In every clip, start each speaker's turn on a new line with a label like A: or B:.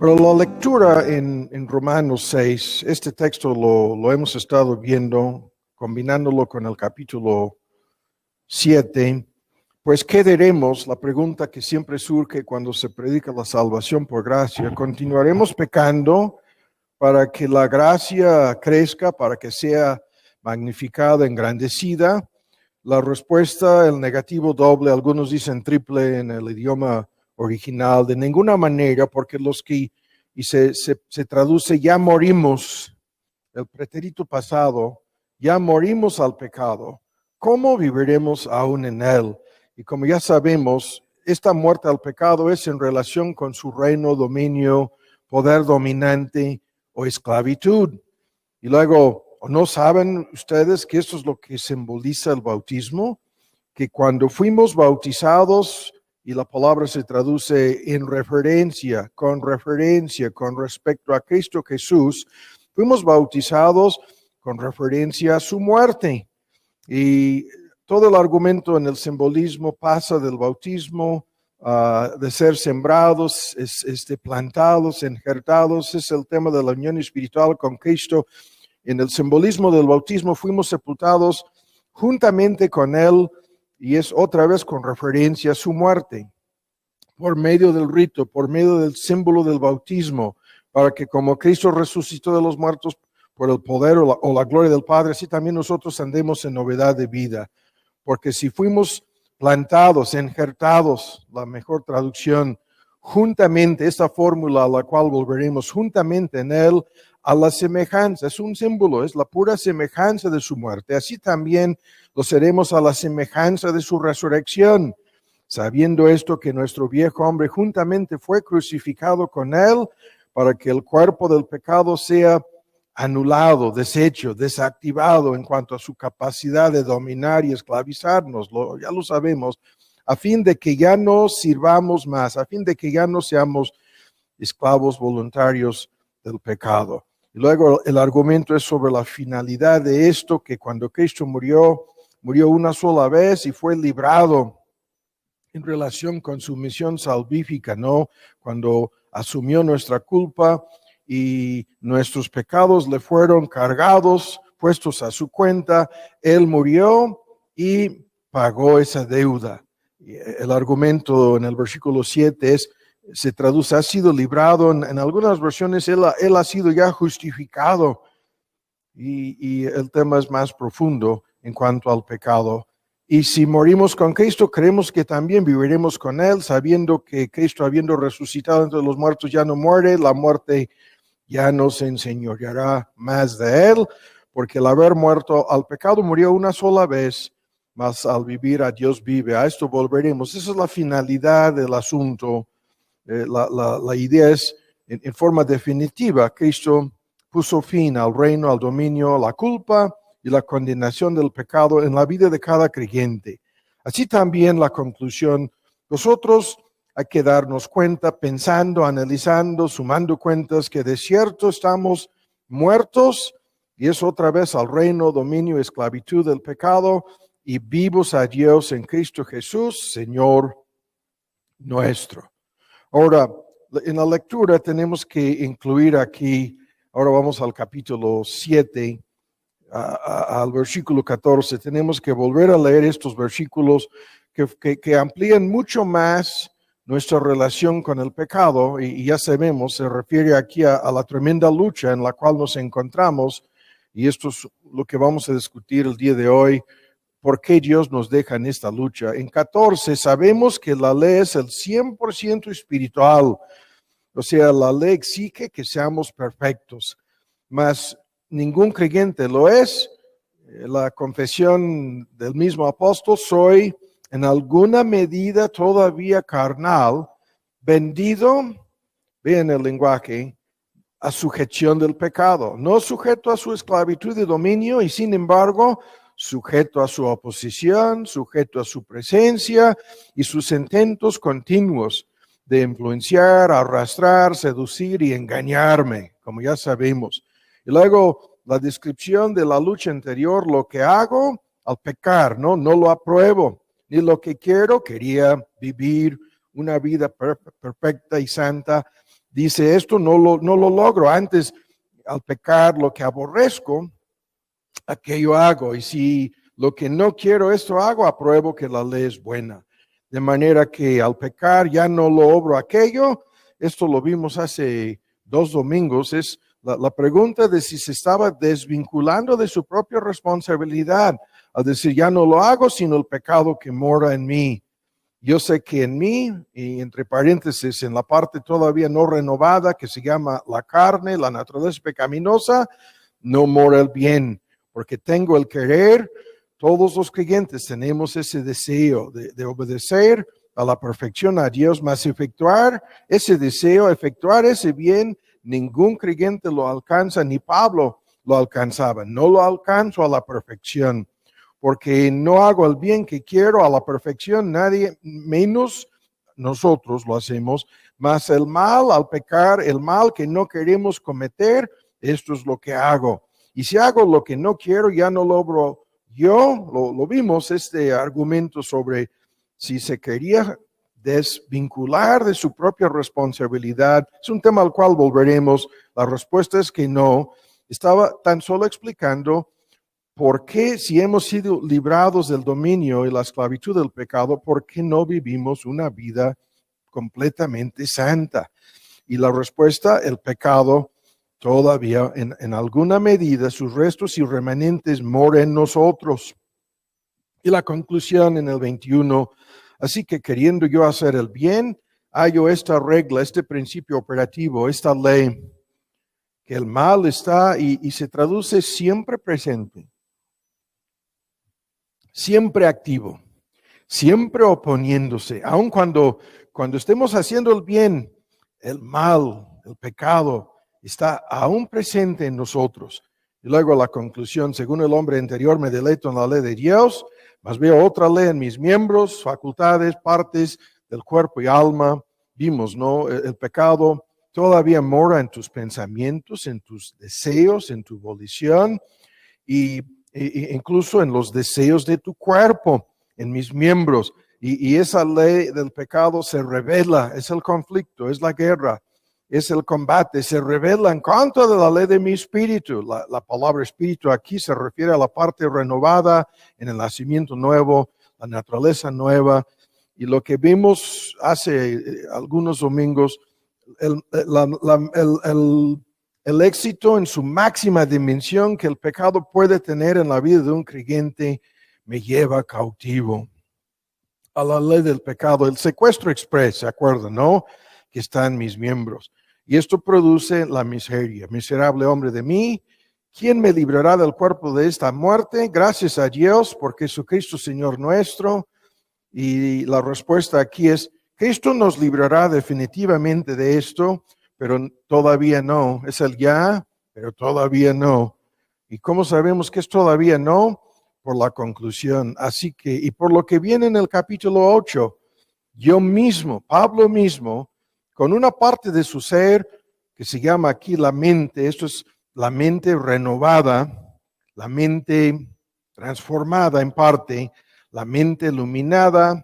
A: Pero la lectura en Romanos 6, este texto lo hemos estado viendo, combinándolo con el capítulo 7, pues ¿qué diremos? La pregunta que siempre surge cuando se predica la salvación por gracia. ¿Continuaremos pecando para que la gracia crezca, para que sea magnificada, engrandecida? La respuesta, el negativo doble, algunos dicen triple en el idioma original, de ninguna manera, porque se traduce ya morimos, el pretérito pasado, ya morimos al pecado. ¿Cómo viviremos aún en él? Y como ya sabemos, esta muerte al pecado es en relación con su reino, dominio, poder dominante o esclavitud. Y luego, ¿no saben ustedes que esto es lo que simboliza el bautismo? Que cuando fuimos bautizados, y la palabra se traduce en referencia con respecto a Cristo Jesús, fuimos bautizados con referencia a su muerte. Y todo el argumento en el simbolismo pasa del bautismo, de ser sembrados, plantados, injertados, es el tema de la unión espiritual con Cristo. En el simbolismo del bautismo fuimos sepultados juntamente con Él, y es otra vez con referencia a su muerte, por medio del rito, por medio del símbolo del bautismo, para que como Cristo resucitó de los muertos por el poder o la gloria del Padre, así también nosotros andemos en novedad de vida. Porque si fuimos plantados, injertados, la mejor traducción, juntamente, esta fórmula a la cual volveremos, juntamente en Él, a la semejanza, es un símbolo, es la pura semejanza de su muerte. Así también lo seremos a la semejanza de su resurrección, sabiendo esto que nuestro viejo hombre juntamente fue crucificado con Él, para que el cuerpo del pecado sea anulado, deshecho, desactivado en cuanto a su capacidad de dominar y esclavizarnos, ya lo sabemos, a fin de que ya no sirvamos más, a fin de que ya no seamos esclavos voluntarios del pecado. Y luego el argumento es sobre la finalidad de esto, que cuando Cristo murió una sola vez y fue librado en relación con su misión salvífica, ¿no? Cuando asumió nuestra culpa y nuestros pecados le fueron cargados, puestos a su cuenta, Él murió y pagó esa deuda. El argumento en el versículo 7 se traduce, ha sido librado, en algunas versiones él ha sido ya justificado, y el tema es más profundo en cuanto al pecado. Y si morimos con Cristo, creemos que también viviremos con Él, sabiendo que Cristo, habiendo resucitado entre los muertos, ya no muere, la muerte ya no se enseñoreará más de Él, porque al haber muerto al pecado murió una sola vez, mas al vivir a Dios vive. A esto volveremos. Esa es la finalidad del asunto. La idea es, en forma definitiva, Cristo puso fin al reino, al dominio, a la culpa y la condenación del pecado en la vida de cada creyente. Así también la conclusión, nosotros hay que darnos cuenta, pensando, analizando, sumando cuentas, que de cierto estamos muertos, y es otra vez al reino, dominio, esclavitud del pecado, y vivos a Dios en Cristo Jesús, Señor nuestro. Ahora, en la lectura tenemos que incluir aquí, ahora vamos al capítulo 7, al versículo 14, tenemos que volver a leer estos versículos que amplían mucho más nuestra relación con el pecado, y ya sabemos, se refiere aquí a la tremenda lucha en la cual nos encontramos, y esto es lo que vamos a discutir el día de hoy. ¿Por qué Dios nos deja en esta lucha? En 14 sabemos que la ley es el 100% espiritual, o sea, la ley exige que seamos perfectos, mas ningún creyente lo es. La confesión del mismo apóstol, soy en alguna medida todavía carnal, vendido, vean el lenguaje, a sujeción del pecado, no sujeto a su esclavitud y dominio, y sin embargo sujeto a su oposición, sujeto a su presencia y sus intentos continuos de influenciar, arrastrar, seducir y engañarme, como ya sabemos. Y luego la descripción de la lucha interior, lo que hago al pecar, no lo apruebo, ni lo que quiero, quería vivir una vida perfecta y santa, dice esto no lo logro. Antes, al pecar, lo que aborrezco, aquello hago. Y si lo que no quiero, esto hago, apruebo que la ley es buena. De manera que al pecar ya no lo obro aquello. Esto lo vimos hace 2 domingos. Es la pregunta de si se estaba desvinculando de su propia responsabilidad. Al decir, ya no lo hago, sino el pecado que mora en mí. Yo sé que en mí, y entre paréntesis, en la parte todavía no renovada, que se llama la carne, la naturaleza pecaminosa, no mora el bien, porque tengo el querer. Todos los creyentes tenemos ese deseo de obedecer a la perfección a Dios, mas efectuar ese deseo, efectuar ese bien, ningún creyente lo alcanza, ni Pablo lo alcanzaba. No lo alcanzo a la perfección, porque no hago el bien que quiero a la perfección, nadie, menos nosotros lo hacemos, mas el mal al pecar, el mal que no queremos cometer, esto es lo que hago. Y si hago lo que no quiero, ya no logro yo. Lo vimos, este argumento sobre si se quería desvincular de su propia responsabilidad. Es un tema al cual volveremos. La respuesta es que no. Estaba tan solo explicando por qué, si hemos sido librados del dominio y la esclavitud del pecado, por qué no vivimos una vida completamente santa. Y la respuesta, el pecado todavía en alguna medida, sus restos y remanentes moran en nosotros. Y la conclusión en el 21, así que queriendo yo hacer el bien, hallo esta regla, este principio operativo, esta ley, que el mal está y se traduce siempre presente, siempre activo, siempre oponiéndose, aun cuando estemos haciendo el bien, el mal, el pecado, está aún presente en nosotros. Y luego la conclusión, según el hombre interior me deleito en la ley de Dios, mas veo otra ley en mis miembros, facultades, partes del cuerpo y alma. Vimos, ¿no? El pecado todavía mora en tus pensamientos, en tus deseos, en tu volición y incluso en los deseos de tu cuerpo, en mis miembros. Y esa ley del pecado se revela, es el conflicto, es la guerra, es el combate, se revela en contra de la ley de mi espíritu. La palabra espíritu aquí se refiere a la parte renovada en el nacimiento nuevo, la naturaleza nueva. Y lo que vimos hace algunos domingos, el éxito en su máxima dimensión que el pecado puede tener en la vida de un creyente me lleva cautivo a la ley del pecado, el secuestro express, ¿se acuerdan, no? Que está en mis miembros. Y esto produce la miseria. Miserable hombre de mí, ¿quién me librará del cuerpo de esta muerte? Gracias a Dios por Jesucristo Señor nuestro. Y la respuesta aquí es, Cristo nos librará definitivamente de esto, pero todavía no. Es el ya, pero todavía no. ¿Y cómo sabemos que es todavía no? Por la conclusión. Así que, y por lo que viene en el capítulo 8, yo mismo, Pablo mismo, con una parte de su ser que se llama aquí la mente, esto es la mente renovada, la mente transformada en parte, la mente iluminada,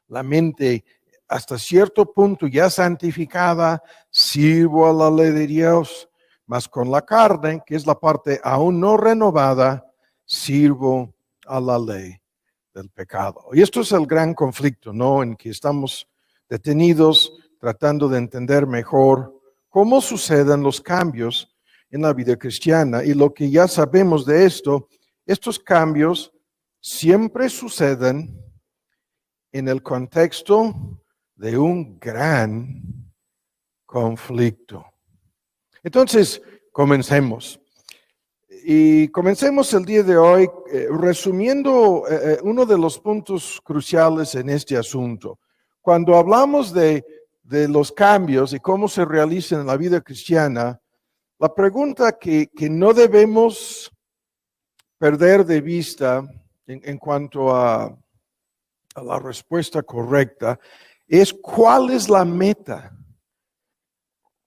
A: la mente hasta cierto punto ya santificada, sirvo a la ley de Dios, mas con la carne, que es la parte aún no renovada, sirvo a la ley del pecado. Y esto es el gran conflicto, ¿no? En que estamos detenidos tratando de entender mejor cómo suceden los cambios en la vida cristiana. Y lo que ya sabemos de esto, estos cambios siempre suceden en el contexto de un gran conflicto. Entonces, comencemos. Y comencemos el día de hoy resumiendo uno de los puntos cruciales en este asunto. Cuando hablamos de los cambios y cómo se realizan en la vida cristiana, la pregunta que no debemos perder de vista en cuanto a la respuesta correcta es ¿cuál es la meta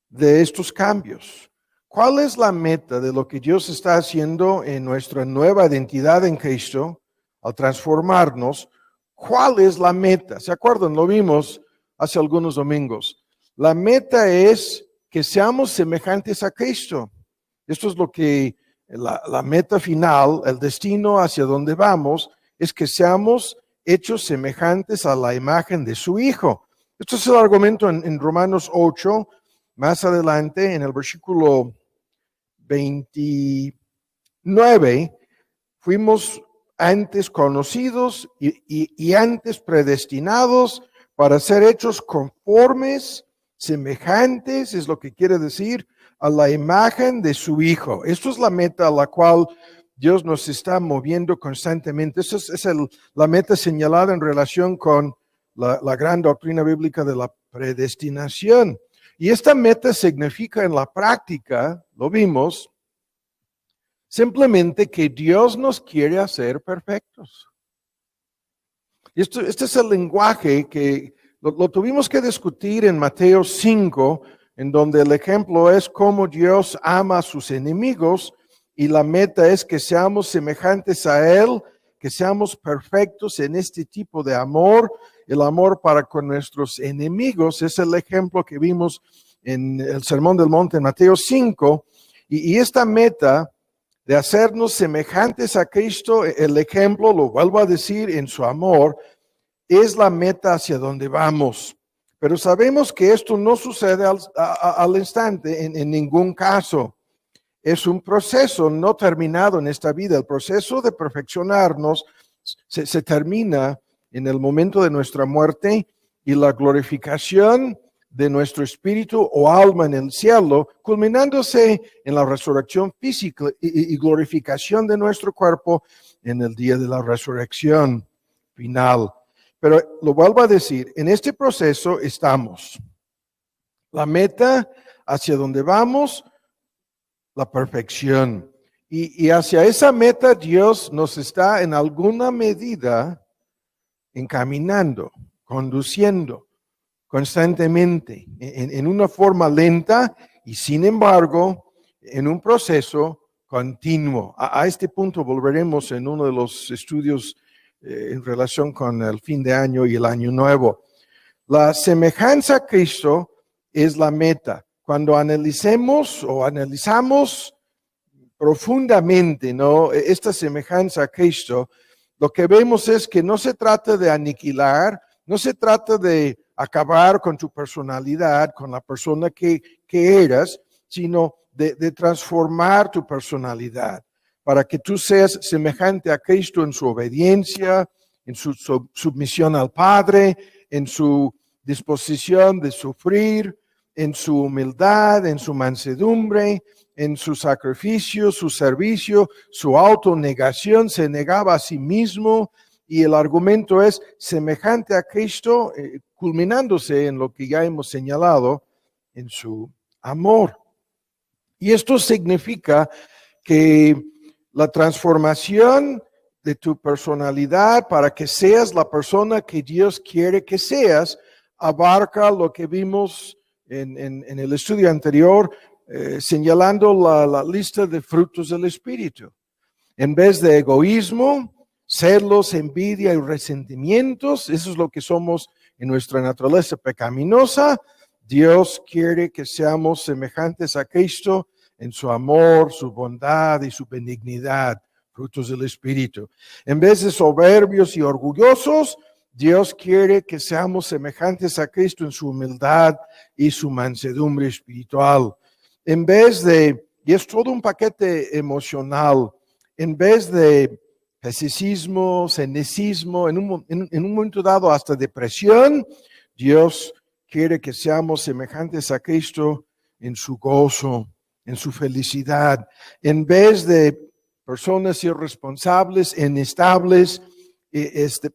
A: de estos cambios? ¿Cuál es la meta de lo que Dios está haciendo en nuestra nueva identidad en Cristo al transformarnos? ¿Cuál es la meta? ¿Se acuerdan? Lo vimos hace algunos domingos. La meta es que seamos semejantes a Cristo. Esto es lo que la meta final, el destino hacia donde vamos, es que seamos hechos semejantes a la imagen de su Hijo. Esto es el argumento en Romanos 8, más adelante en el versículo 29, fuimos antes conocidos y antes predestinados para ser hechos conformes, semejantes, es lo que quiere decir, a la imagen de su Hijo. Esto es la meta a la cual Dios nos está moviendo constantemente. Esa es la meta señalada en relación con la gran doctrina bíblica de la predestinación. Y esta meta significa en la práctica, lo vimos, simplemente que Dios nos quiere hacer perfectos. Este es el lenguaje que lo tuvimos que discutir en Mateo 5, en donde el ejemplo es cómo Dios ama a sus enemigos y la meta es que seamos semejantes a Él, que seamos perfectos en este tipo de amor, el amor para con nuestros enemigos. Es el ejemplo que vimos en el Sermón del Monte en Mateo 5, y esta meta de hacernos semejantes a Cristo, el ejemplo, lo vuelvo a decir, en su amor, es la meta hacia donde vamos. Pero sabemos que esto no sucede al instante en ningún caso. Es un proceso no terminado en esta vida. El proceso de perfeccionarnos se termina en el momento de nuestra muerte y la glorificación de nuestro espíritu o alma en el cielo, culminándose en la resurrección física y glorificación de nuestro cuerpo en el día de la resurrección final. Pero lo vuelvo a decir, en este proceso estamos. La meta hacia donde vamos, la perfección. Y hacia esa meta Dios nos está en alguna medida encaminando, conduciendo constantemente, en una forma lenta y sin embargo en un proceso continuo. A este punto volveremos en uno de los estudios en relación con el fin de año y el año nuevo. La semejanza a Cristo es la meta. Cuando analizamos profundamente, ¿no?, esta semejanza a Cristo, lo que vemos es que no se trata de aniquilar, no se trata de acabar con tu personalidad, con la persona que eras, sino de transformar tu personalidad para que tú seas semejante a Cristo en su obediencia, en su sumisión al Padre, en su disposición de sufrir, en su humildad, en su mansedumbre, en su sacrificio, su servicio, su autonegación, se negaba a sí mismo, y el argumento es semejante a Cristo, culminándose en lo que ya hemos señalado, en su amor. Y esto significa que la transformación de tu personalidad para que seas la persona que Dios quiere que seas, abarca lo que vimos en el estudio anterior, señalando la lista de frutos del Espíritu. En vez de egoísmo, celos, envidia y resentimientos, eso es lo que somos en nuestra naturaleza pecaminosa, Dios quiere que seamos semejantes a Cristo en su amor, su bondad y su benignidad, frutos del Espíritu. En vez de soberbios y orgullosos, Dios quiere que seamos semejantes a Cristo en su humildad y su mansedumbre espiritual. En vez de, y es todo un paquete emocional, en vez de pesimismo, cinismo, en un momento dado hasta depresión, Dios quiere que seamos semejantes a Cristo en su gozo, en su felicidad. En vez de personas irresponsables, inestables,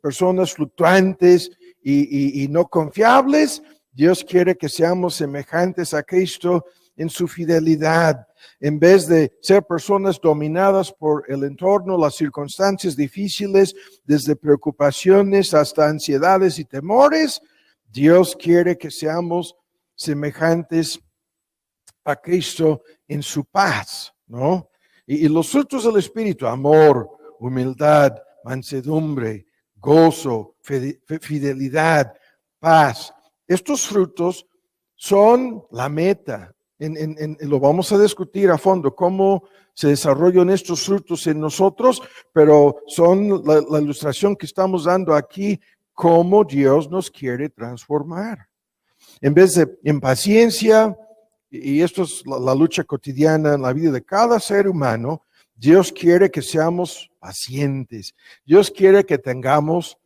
A: personas fluctuantes y no confiables, Dios quiere que seamos semejantes a Cristo en su fidelidad. En vez de ser personas dominadas por el entorno, las circunstancias difíciles, desde preocupaciones hasta ansiedades y temores, Dios quiere que seamos semejantes a Cristo en su paz, ¿no? Y los frutos del Espíritu, amor, humildad, mansedumbre, gozo, fidelidad, paz. Estos frutos son la meta. Lo vamos a discutir a fondo, cómo se desarrollan estos frutos en nosotros, pero son la ilustración que estamos dando aquí, cómo Dios nos quiere transformar. En vez de impaciencia, y esto es la lucha cotidiana en la vida de cada ser humano, Dios quiere que seamos pacientes. Dios quiere que tengamos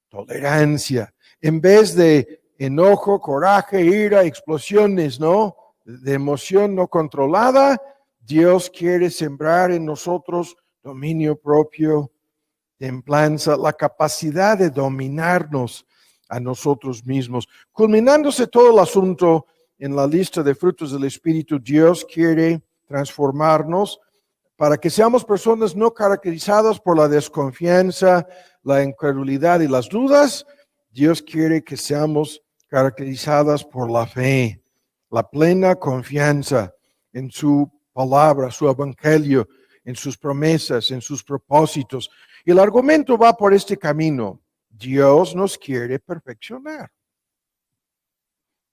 A: tolerancia. En vez de enojo, coraje, ira, explosiones, ¿no? De emoción no controlada, Dios quiere sembrar en nosotros dominio propio, templanza, la capacidad de dominarnos a nosotros mismos. Culminándose todo el asunto en la lista de frutos del Espíritu, Dios quiere transformarnos para que seamos personas no caracterizadas por la desconfianza, la incredulidad y las dudas. Dios quiere que seamos caracterizadas por la fe, la plena confianza en su palabra, su evangelio, en sus promesas, en sus propósitos. Y el argumento va por este camino. Dios nos quiere perfeccionar.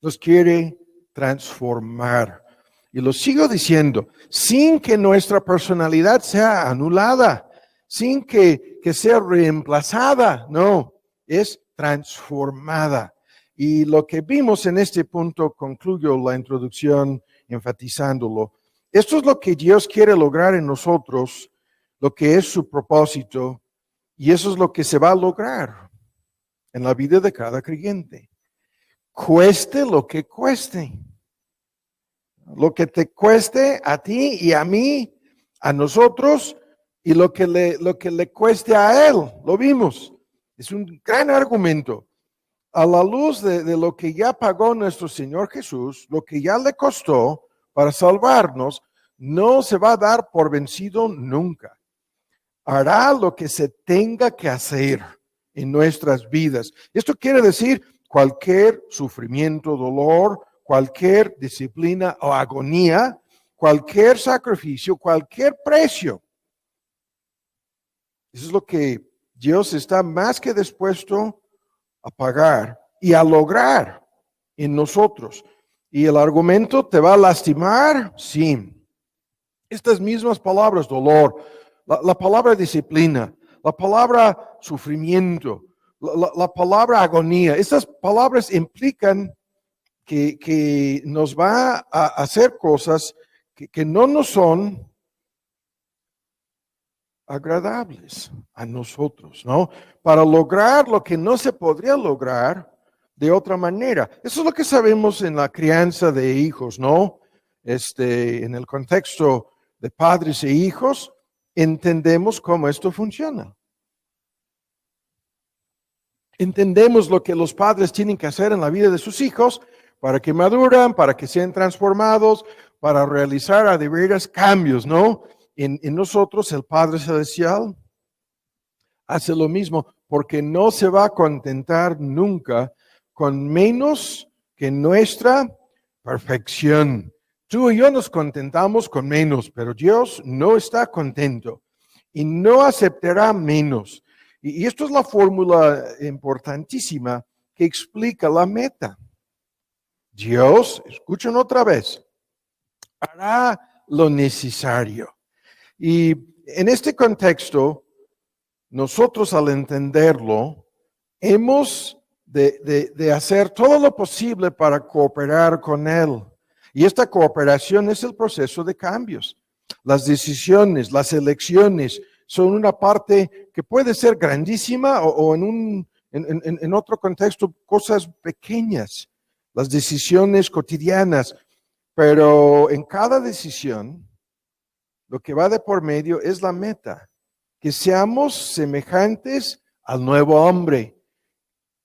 A: Nos quiere transformar. Y lo sigo diciendo, sin que nuestra personalidad sea anulada, sin que sea reemplazada, no, es transformada. Y lo que vimos en este punto, concluyo la introducción enfatizándolo. Esto es lo que Dios quiere lograr en nosotros, lo que es su propósito, y eso es lo que se va a lograr en la vida de cada creyente. Cueste lo que cueste. Lo que te cueste a ti y a mí, a nosotros, y lo que le cueste a Él. Lo vimos. Es un gran argumento. A la luz de lo que ya pagó nuestro Señor Jesús, lo que ya le costó para salvarnos, no se va a dar por vencido nunca. Hará lo que se tenga que hacer en nuestras vidas. Esto quiere decir cualquier sufrimiento, dolor, cualquier disciplina o agonía, cualquier sacrificio, cualquier precio. Eso es lo que Dios está más que dispuesto a pagar y a lograr en nosotros. ¿Y el argumento te va a lastimar? Sí. Estas mismas palabras, dolor, la palabra disciplina, la palabra sufrimiento, la palabra agonía, estas palabras implican que nos va a hacer cosas que no nos son agradables a nosotros, ¿no? Para lograr lo que no se podría lograr de otra manera. Eso es lo que sabemos en la crianza de hijos, ¿no? En el contexto de padres e hijos, entendemos cómo esto funciona. Entendemos lo que los padres tienen que hacer en la vida de sus hijos para que maduran, para que sean transformados, para realizar a de veras cambios, ¿no? En nosotros el Padre Celestial hace lo mismo, porque no se va a contentar nunca con menos que nuestra perfección. Tú y yo nos contentamos con menos, pero Dios no está contento y no aceptará menos. Y esto es la fórmula importantísima que explica la meta. Dios, escuchen otra vez, hará lo necesario. Y en este contexto, nosotros al entenderlo, hemos de hacer todo lo posible para cooperar con Él. Y esta cooperación es el proceso de cambios. Las decisiones, las elecciones son una parte que puede ser grandísima o en otro contexto cosas pequeñas, las decisiones cotidianas. Pero en cada decisión, lo que va de por medio es la meta, que seamos semejantes al nuevo hombre,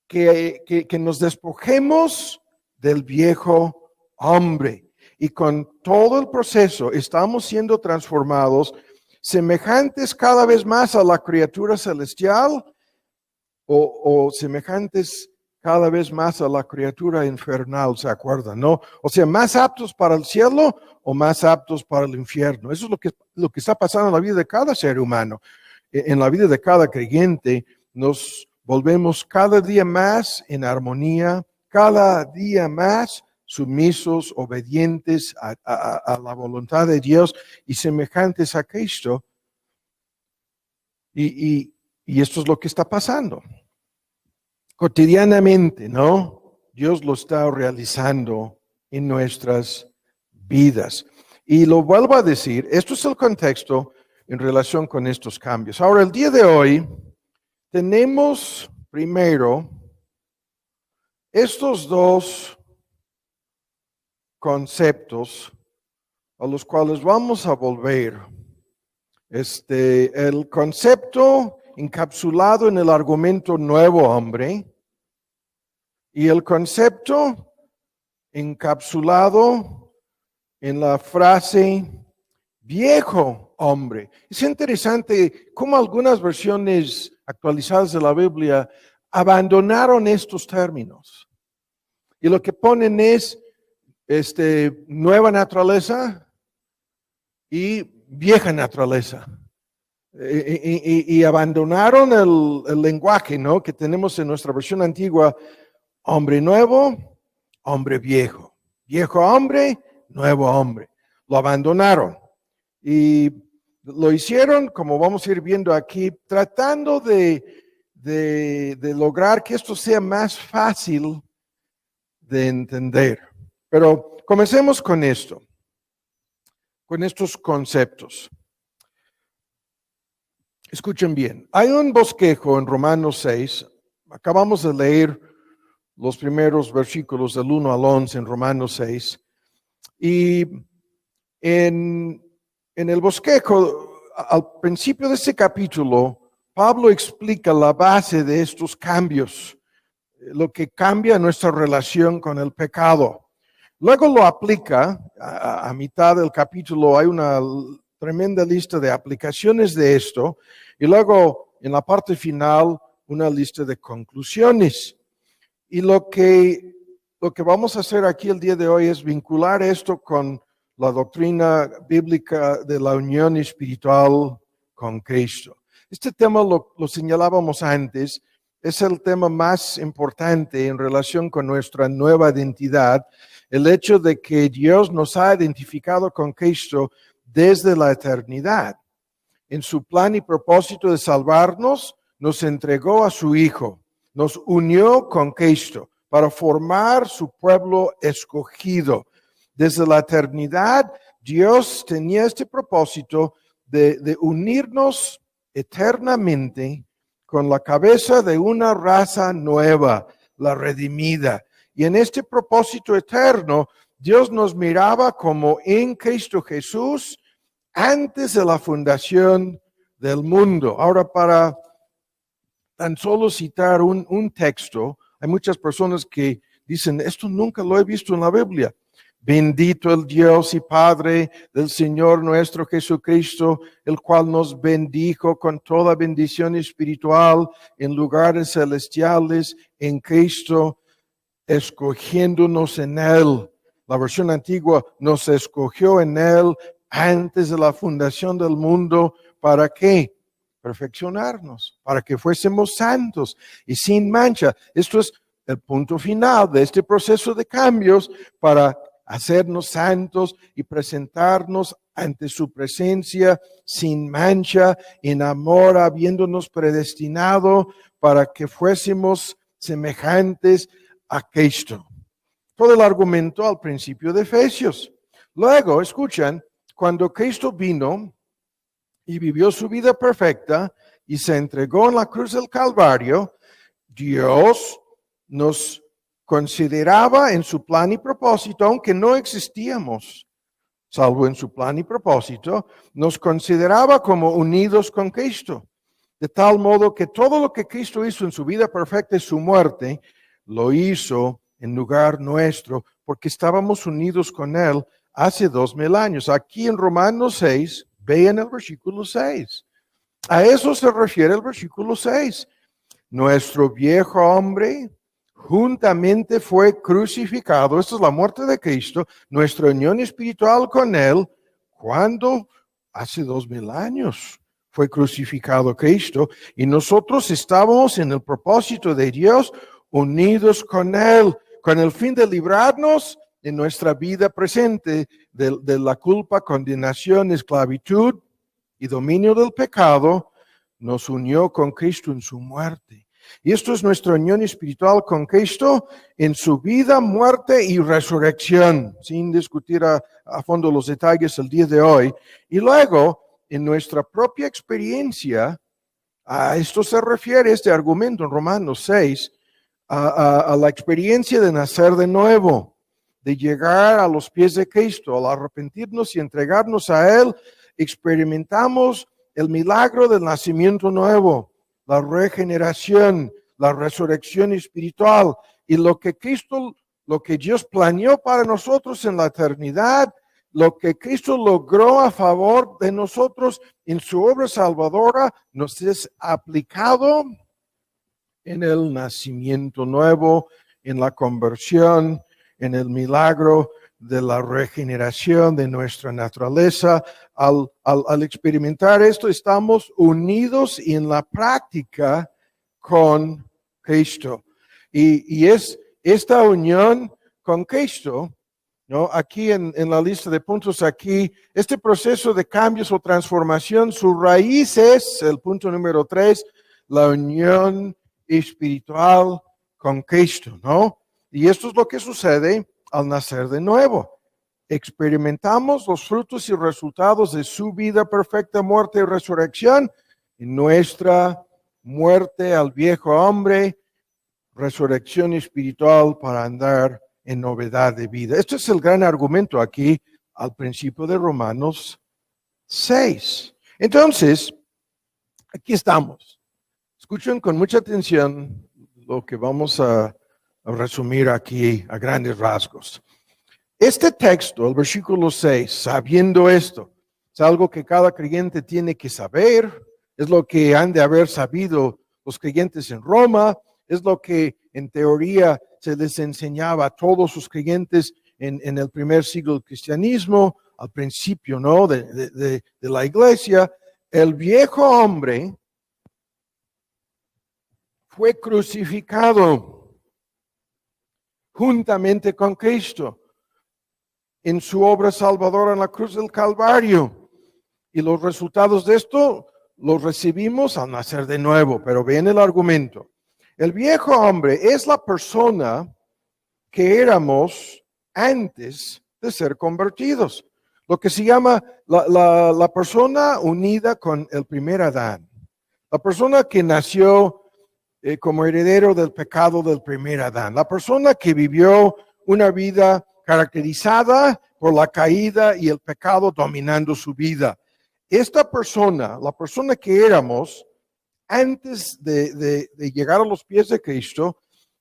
A: que nos despojemos del viejo hombre y con todo el proceso estamos siendo transformados, semejantes cada vez más a la criatura celestial o semejantes cada vez más a la criatura infernal, ¿se acuerdan? ¿No? O sea, más aptos para el cielo o más aptos para el infierno. Eso es lo que está pasando en la vida de cada ser humano. En la vida de cada creyente nos volvemos cada día más en armonía, cada día más sumisos, obedientes a la voluntad de Dios y semejantes a Cristo. Y esto es lo que está pasando. Cotidianamente, ¿no? Dios lo está realizando en nuestras vidas. Y lo vuelvo a decir, esto es el contexto en relación con estos cambios. Ahora, el día de hoy tenemos primero estos dos conceptos a los cuales vamos a volver. El concepto encapsulado en el argumento nuevo hombre y el concepto encapsulado en la frase viejo hombre. Es interesante cómo algunas versiones actualizadas de la Biblia abandonaron estos términos. Y lo que ponen es nueva naturaleza y vieja naturaleza. Y abandonaron el lenguaje, ¿no?, que tenemos en nuestra versión antigua: hombre nuevo, hombre viejo. Viejo hombre, nuevo hombre. Lo abandonaron. Y lo hicieron, como vamos a ir viendo aquí, tratando de lograr que esto sea más fácil de entender. Pero comencemos con esto, con estos conceptos. Escuchen bien, hay un bosquejo en Romanos 6, acabamos de leer los primeros versículos del 1 al 11 en Romanos 6, y en el bosquejo, al principio de ese capítulo, Pablo explica la base de estos cambios, lo que cambia nuestra relación con el pecado. Luego lo aplica, a mitad del capítulo hay una tremenda lista de aplicaciones de esto, y luego en la parte final una lista de conclusiones. Y lo que vamos a hacer aquí el día de hoy es vincular esto con la doctrina bíblica de la unión espiritual con Cristo. Este tema lo señalábamos antes, es el tema más importante en relación con nuestra nueva identidad, el hecho de que Dios nos ha identificado con Cristo desde la eternidad. En su plan y propósito de salvarnos, nos entregó a su Hijo, nos unió con Cristo para formar su pueblo escogido. Desde la eternidad, Dios tenía este propósito de unirnos eternamente con la cabeza de una raza nueva, la redimida. Y en este propósito eterno, Dios nos miraba como en Cristo Jesús antes de la fundación del mundo. Ahora, para tan solo citar un texto, hay muchas personas que dicen, esto nunca lo he visto en la Biblia. Bendito el Dios y Padre del Señor nuestro Jesucristo, el cual nos bendijo con toda bendición espiritual en lugares celestiales en Cristo, escogiéndonos en Él. La versión antigua, nos escogió en Él antes de la fundación del mundo. ¿Para qué? Perfeccionarnos, para que fuésemos santos y sin mancha. Esto es el punto final de este proceso de cambios, para hacernos santos y presentarnos ante su presencia sin mancha, en amor, habiéndonos predestinado para que fuésemos semejantes a Cristo. Todo el argumento al principio de Efesios. Luego, escuchan, cuando Cristo vino y vivió su vida perfecta y se entregó en la cruz del Calvario, Dios nos consideraba en su plan y propósito, aunque no existíamos, salvo en su plan y propósito, nos consideraba como unidos con Cristo, de tal modo que todo lo que Cristo hizo en su vida perfecta y su muerte, lo hizo en lugar nuestro, porque estábamos unidos con Él hace 2000 años. Aquí en Romanos 6, vean el versículo 6. A eso se refiere el versículo 6. Nuestro viejo hombre juntamente fue crucificado. Esta es la muerte de Cristo, nuestra unión espiritual con Él, cuando hace 2000 años fue crucificado Cristo, y nosotros estábamos en el propósito de Dios, unidos con Él, con el fin de librarnos en nuestra vida presente de la culpa, condenación, esclavitud y dominio del pecado, nos unió con Cristo en su muerte. Y esto es nuestra unión espiritual con Cristo en su vida, muerte y resurrección, sin discutir a fondo los detalles el día de hoy. Y luego, en nuestra propia experiencia, a esto se refiere este argumento en Romanos 6, a la experiencia de nacer de nuevo, de llegar a los pies de Cristo, al arrepentirnos y entregarnos a Él, experimentamos el milagro del nacimiento nuevo, la regeneración, la resurrección espiritual y lo que Dios planeó para nosotros en la eternidad, lo que Cristo logró a favor de nosotros en su obra salvadora, nos es aplicado en el nacimiento nuevo, en la conversión, en el milagro de la regeneración de nuestra naturaleza. Al experimentar esto, estamos unidos en la práctica con Cristo. Y es esta unión con Cristo, ¿no? Aquí en la lista de puntos, aquí, este proceso de cambios o transformación, su raíz es, el punto número 3, la unión espiritual con Cristo, ¿no? Y esto es lo que sucede al nacer de nuevo. Experimentamos los frutos y resultados de su vida perfecta, muerte y resurrección en nuestra muerte al viejo hombre, resurrección espiritual para andar en novedad de vida. Este es el gran argumento aquí al principio de Romanos 6. Entonces, aquí estamos. Escuchen con mucha atención lo que vamos a resumir aquí a grandes rasgos. Este texto, el versículo 6, sabiendo esto, es algo que cada creyente tiene que saber, es lo que han de haber sabido los creyentes en Roma, es lo que en teoría se les enseñaba a todos sus creyentes en el primer siglo del cristianismo, al principio, ¿no? de la iglesia. El viejo hombre fue crucificado juntamente con Cristo en su obra salvadora en la cruz del Calvario. Y los resultados de esto los recibimos al nacer de nuevo. Pero ven el argumento. El viejo hombre es la persona que éramos antes de ser convertidos. Lo que se llama la persona unida con el primer Adán. La persona que nació como heredero del pecado del primer Adán. La persona que vivió una vida caracterizada por la caída y el pecado dominando su vida. Esta persona, la persona que éramos antes de llegar a los pies de Cristo,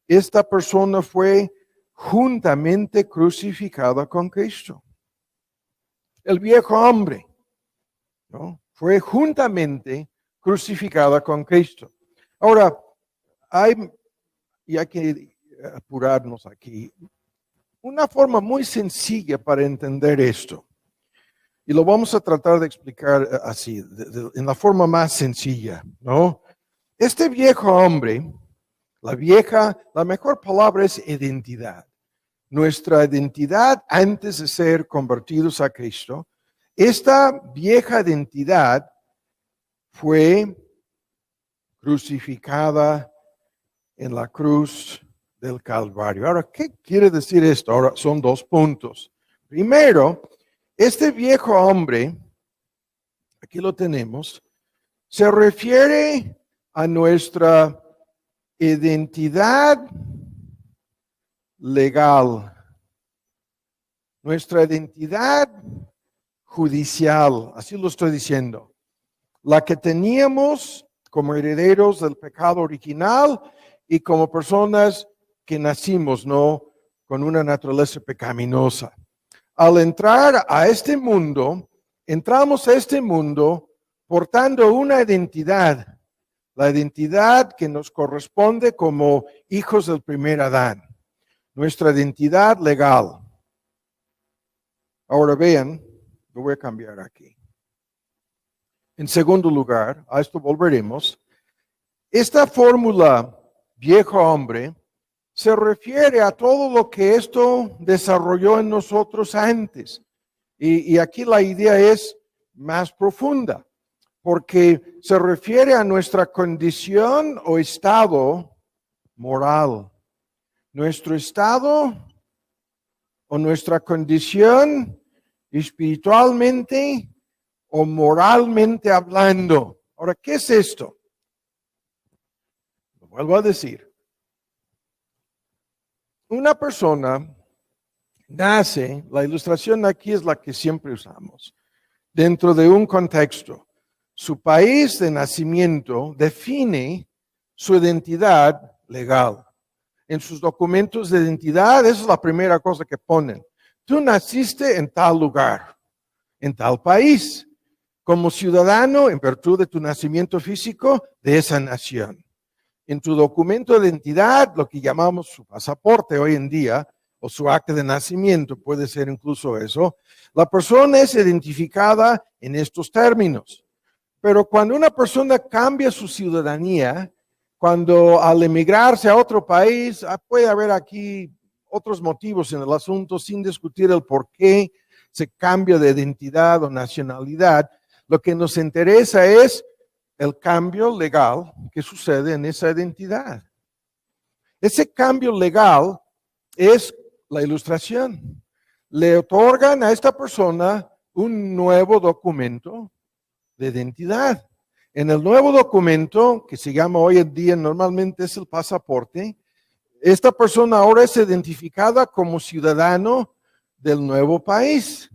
A: esta persona fue juntamente crucificada con Cristo. El viejo hombre, ¿no? Fue juntamente crucificada con Cristo. Ahora, y hay que apurarnos aquí, una forma muy sencilla para entender esto. Y lo vamos a tratar de explicar así, en la forma más sencilla, ¿no? Este viejo hombre, la mejor palabra es identidad. Nuestra identidad antes de ser convertidos a Cristo, esta vieja identidad fue crucificada en la cruz del Calvario. Ahora, ¿qué quiere decir esto? Ahora, son 2 puntos. Primero, este viejo hombre, aquí lo tenemos, se refiere a nuestra identidad legal, nuestra identidad judicial, así lo estoy diciendo, la que teníamos como herederos del pecado original y como personas que nacimos, ¿no?, con una naturaleza pecaminosa. Al entrar a este mundo, entramos a este mundo portando una identidad, la identidad que nos corresponde como hijos del primer Adán, nuestra identidad legal. Ahora vean, lo voy a cambiar aquí. En segundo lugar, a esto volveremos. Esta fórmula, viejo hombre, se refiere a todo lo que esto desarrolló en nosotros antes. Y aquí la idea es más profunda, porque se refiere a nuestra condición o estado moral. Nuestro estado o nuestra condición espiritualmente o moralmente hablando. Ahora, ¿qué es esto? Lo vuelvo a decir. Una persona nace, la ilustración aquí es la que siempre usamos, dentro de un contexto. Su país de nacimiento define su identidad legal. En sus documentos de identidad, esa es la primera cosa que ponen. Tú naciste en tal lugar, en tal país, como ciudadano en virtud de tu nacimiento físico de esa nación. En tu documento de identidad, lo que llamamos su pasaporte hoy en día, o su acta de nacimiento, puede ser incluso eso, la persona es identificada en estos términos. Pero cuando una persona cambia su ciudadanía, cuando al emigrarse a otro país, puede haber aquí otros motivos en el asunto, sin discutir el por qué se cambia de identidad o nacionalidad, lo que nos interesa es el cambio legal que sucede en esa identidad. Ese cambio legal es la ilustración. Le otorgan a esta persona un nuevo documento de identidad. En el nuevo documento, que se llama hoy en día normalmente es el pasaporte, esta persona ahora es identificada como ciudadano del nuevo país.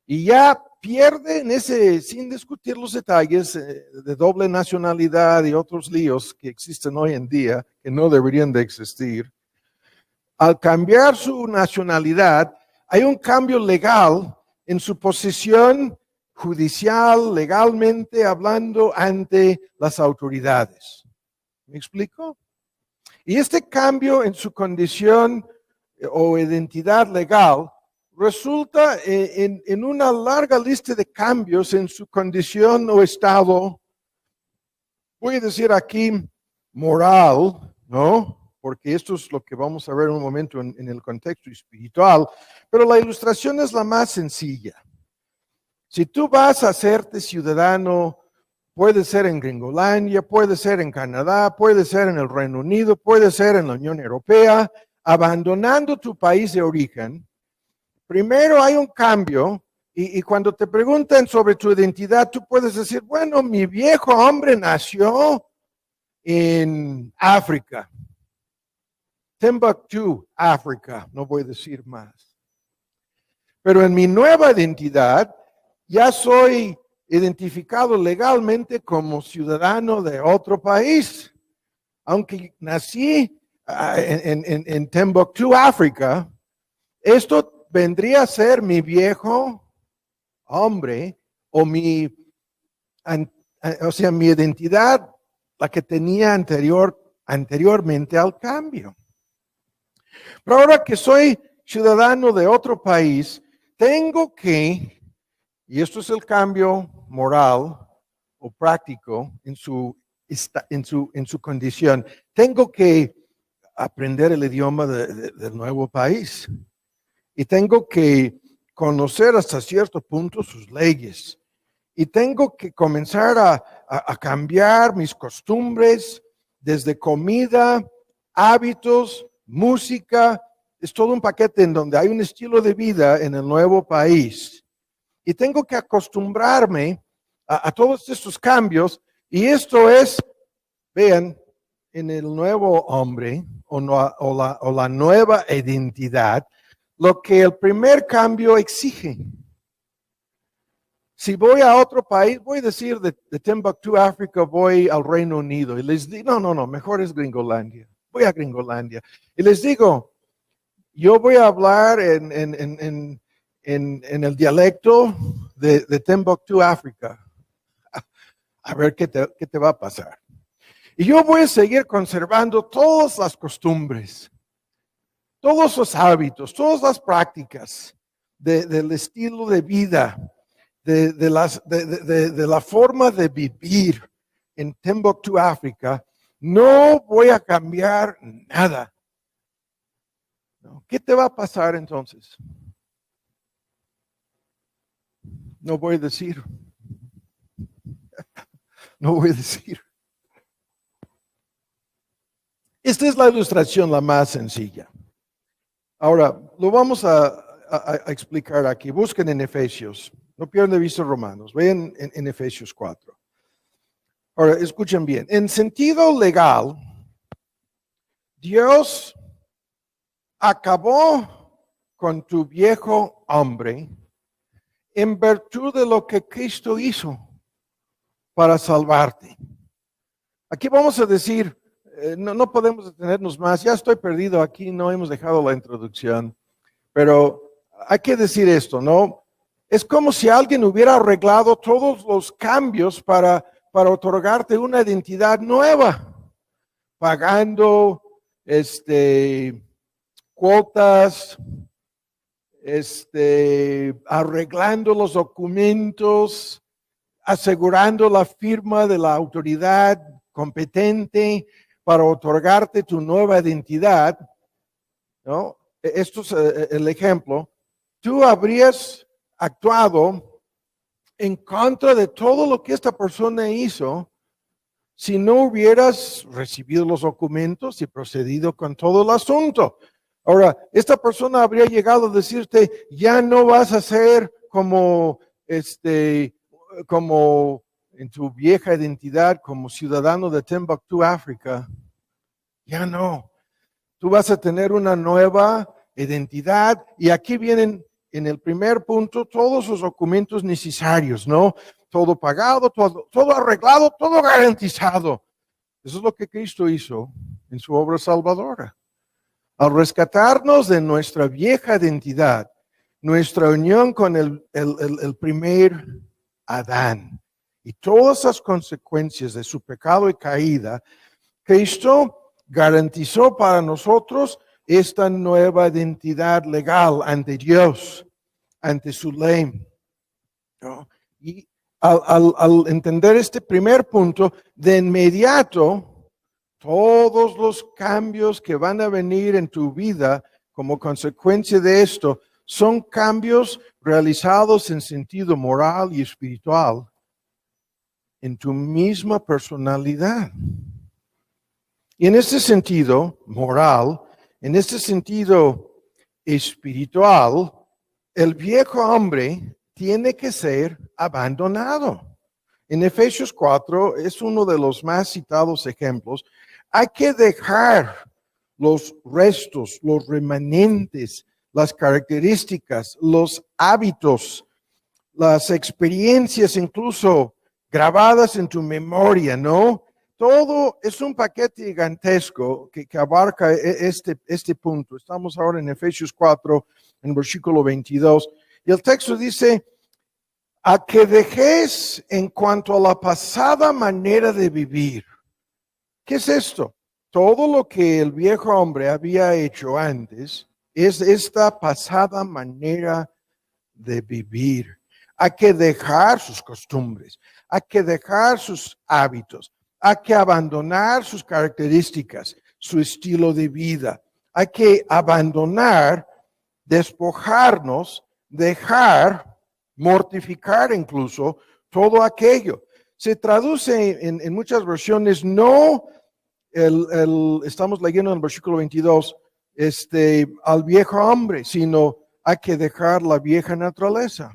A: Y ya pierde en ese, sin discutir los detalles de doble nacionalidad y otros líos que existen hoy en día, que no deberían de existir. Al cambiar su nacionalidad, hay un cambio legal en su posición judicial, legalmente hablando ante las autoridades. ¿Me explico? Y este cambio en su condición o identidad legal resulta en una larga lista de cambios en su condición o estado, voy a decir aquí, moral, ¿no? Porque esto es lo que vamos a ver en un momento en el contexto espiritual, pero la ilustración es la más sencilla. Si tú vas a hacerte ciudadano, puede ser en Gringolandia, puede ser en Canadá, puede ser en el Reino Unido, puede ser en la Unión Europea, abandonando tu país de origen, primero hay un cambio y cuando te preguntan sobre tu identidad, tú puedes decir, bueno, mi viejo hombre nació en África, Timbuktu, África, no voy a decir más. Pero en mi nueva identidad, ya soy identificado legalmente como ciudadano de otro país. Aunque nací en Timbuktu, África, esto vendría a ser mi viejo hombre o mi identidad, la que tenía anteriormente al cambio. Pero ahora que soy ciudadano de otro país, tengo que, y esto es el cambio moral o práctico en su condición, tengo que aprender el idioma del nuevo país y tengo que conocer hasta cierto punto sus leyes y tengo que comenzar a cambiar mis costumbres desde comida, hábitos, música. Es todo un paquete en donde hay un estilo de vida en el nuevo país. Y tengo que acostumbrarme a todos estos cambios. Y esto es, vean, en el nuevo hombre o la nueva identidad, lo que el primer cambio exige. Si voy a otro país, voy a decir de Timbuktu, África, voy al Reino Unido. Y les digo, no, mejor es Gringolandia. Voy a Gringolandia. Y les digo, yo voy a hablar en el dialecto de Timbuktu, África. A ver qué te va a pasar. Y yo voy a seguir conservando todas las costumbres, todos los hábitos, todas las prácticas del estilo de vida, de la forma de vivir en Timbuktu, África. No voy a cambiar nada. ¿No? ¿Qué te va a pasar entonces? No voy a decir. No voy a decir. Esta es la ilustración la más sencilla. Ahora, lo vamos a explicar aquí. Busquen en Efesios. No pierdan de vista Romanos. Vean en Efesios 4. Ahora, escuchen bien. En sentido legal, Dios acabó con tu viejo hombre en virtud de lo que Cristo hizo para salvarte. Aquí vamos a decir, no podemos detenernos más, ya estoy perdido aquí, no hemos dejado la introducción, pero hay que decir esto, ¿no? Es como si alguien hubiera arreglado todos los cambios para otorgarte una identidad nueva, pagando cuotas, arreglando los documentos, asegurando la firma de la autoridad competente para otorgarte tu nueva identidad, ¿no? Esto es el ejemplo. Tú habrías actuado en contra de todo lo que esta persona hizo si no hubieras recibido los documentos y procedido con todo el asunto. Ahora, esta persona habría llegado a decirte, ya no vas a ser como en tu vieja identidad como ciudadano de Timbuktu, África. Ya no. Tú vas a tener una nueva identidad y aquí vienen en el primer punto todos los documentos necesarios, ¿no? Todo pagado, todo arreglado, todo garantizado. Eso es lo que Cristo hizo en su obra salvadora. Al rescatarnos de nuestra vieja identidad, nuestra unión con el primer Adán y todas las consecuencias de su pecado y caída, Cristo garantizó para nosotros esta nueva identidad legal ante Dios, ante su ley, ¿no? Y al entender este primer punto, de inmediato, todos los cambios que van a venir en tu vida como consecuencia de esto, son cambios realizados en sentido moral y espiritual en tu misma personalidad. Y en este sentido moral, en este sentido espiritual, el viejo hombre tiene que ser abandonado. En Efesios 4 es uno de los más citados ejemplos. Hay que dejar los restos, los remanentes, las características, los hábitos, las experiencias incluso grabadas en tu memoria, ¿no? Todo es un paquete gigantesco que abarca este punto. Estamos ahora en Efesios 4, en versículo 22. Y el texto dice, a que dejéis en cuanto a la pasada manera de vivir. ¿Qué es esto? Todo lo que el viejo hombre había hecho antes es esta pasada manera de vivir. Hay que dejar sus costumbres, hay que dejar sus hábitos, hay que abandonar sus características, su estilo de vida. Hay que abandonar, despojarnos, dejar, mortificar incluso todo aquello. Se traduce en muchas versiones, no estamos leyendo en el versículo 22, al viejo hombre, sino hay que dejar la vieja naturaleza.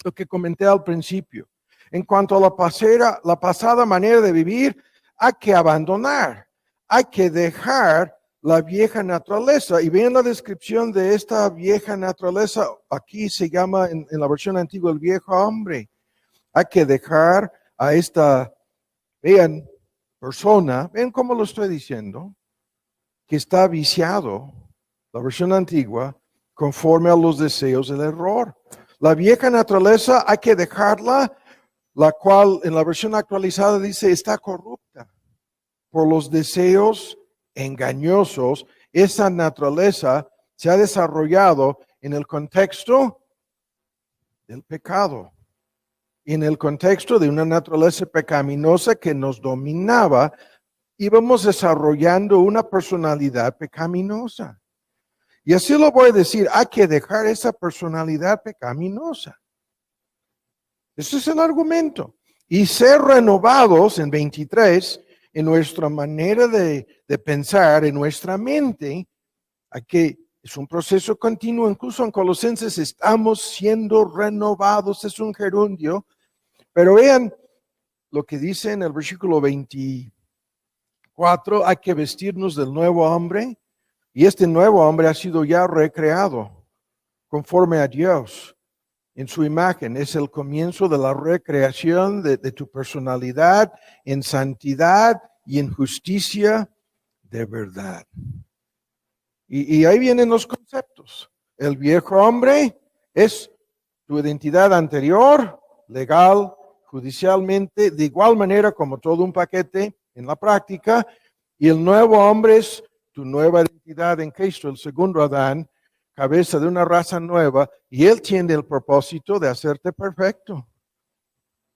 A: Lo que comenté al principio. En cuanto a la pasada manera de vivir, hay que abandonar, hay que dejar la vieja naturaleza. Y vean la descripción de esta vieja naturaleza. Aquí se llama en la versión antigua el viejo hombre. Hay que dejar a esta, vean, persona, ven cómo lo estoy diciendo, que está viciado, la versión antigua, conforme a los deseos del error. La vieja naturaleza hay que dejarla, la cual en la versión actualizada dice está corrupta por los deseos engañosos. Esa naturaleza se ha desarrollado en el contexto del pecado, en el contexto de una naturaleza pecaminosa que nos dominaba. Íbamos desarrollando una personalidad pecaminosa. Y así lo voy a decir, hay que dejar esa personalidad pecaminosa. Ese es el argumento. Y ser renovados en 23, en nuestra manera de pensar, en nuestra mente, es un proceso continuo. Incluso en Colosenses estamos siendo renovados, es un gerundio. Pero vean lo que dice en el versículo 24, hay que vestirnos del nuevo hombre. Y este nuevo hombre ha sido ya recreado conforme a Dios en su imagen. Es el comienzo de la recreación de tu personalidad en santidad y en justicia de verdad. Y ahí vienen los conceptos. El viejo hombre es tu identidad anterior, legal, judicialmente, de igual manera como todo un paquete en la práctica. Y el nuevo hombre es tu nueva identidad en Cristo, el segundo Adán, cabeza de una raza nueva, y él tiene el propósito de hacerte perfecto,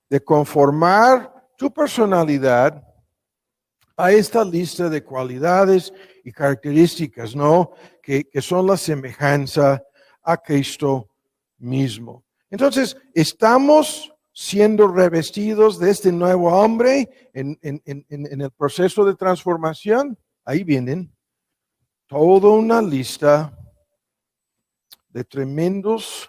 A: de conformar tu personalidad a esta lista de cualidades y características, ¿no? Que son la semejanza a Cristo mismo. Entonces, estamos siendo revestidos de este nuevo hombre en el proceso de transformación. Ahí vienen toda una lista de tremendos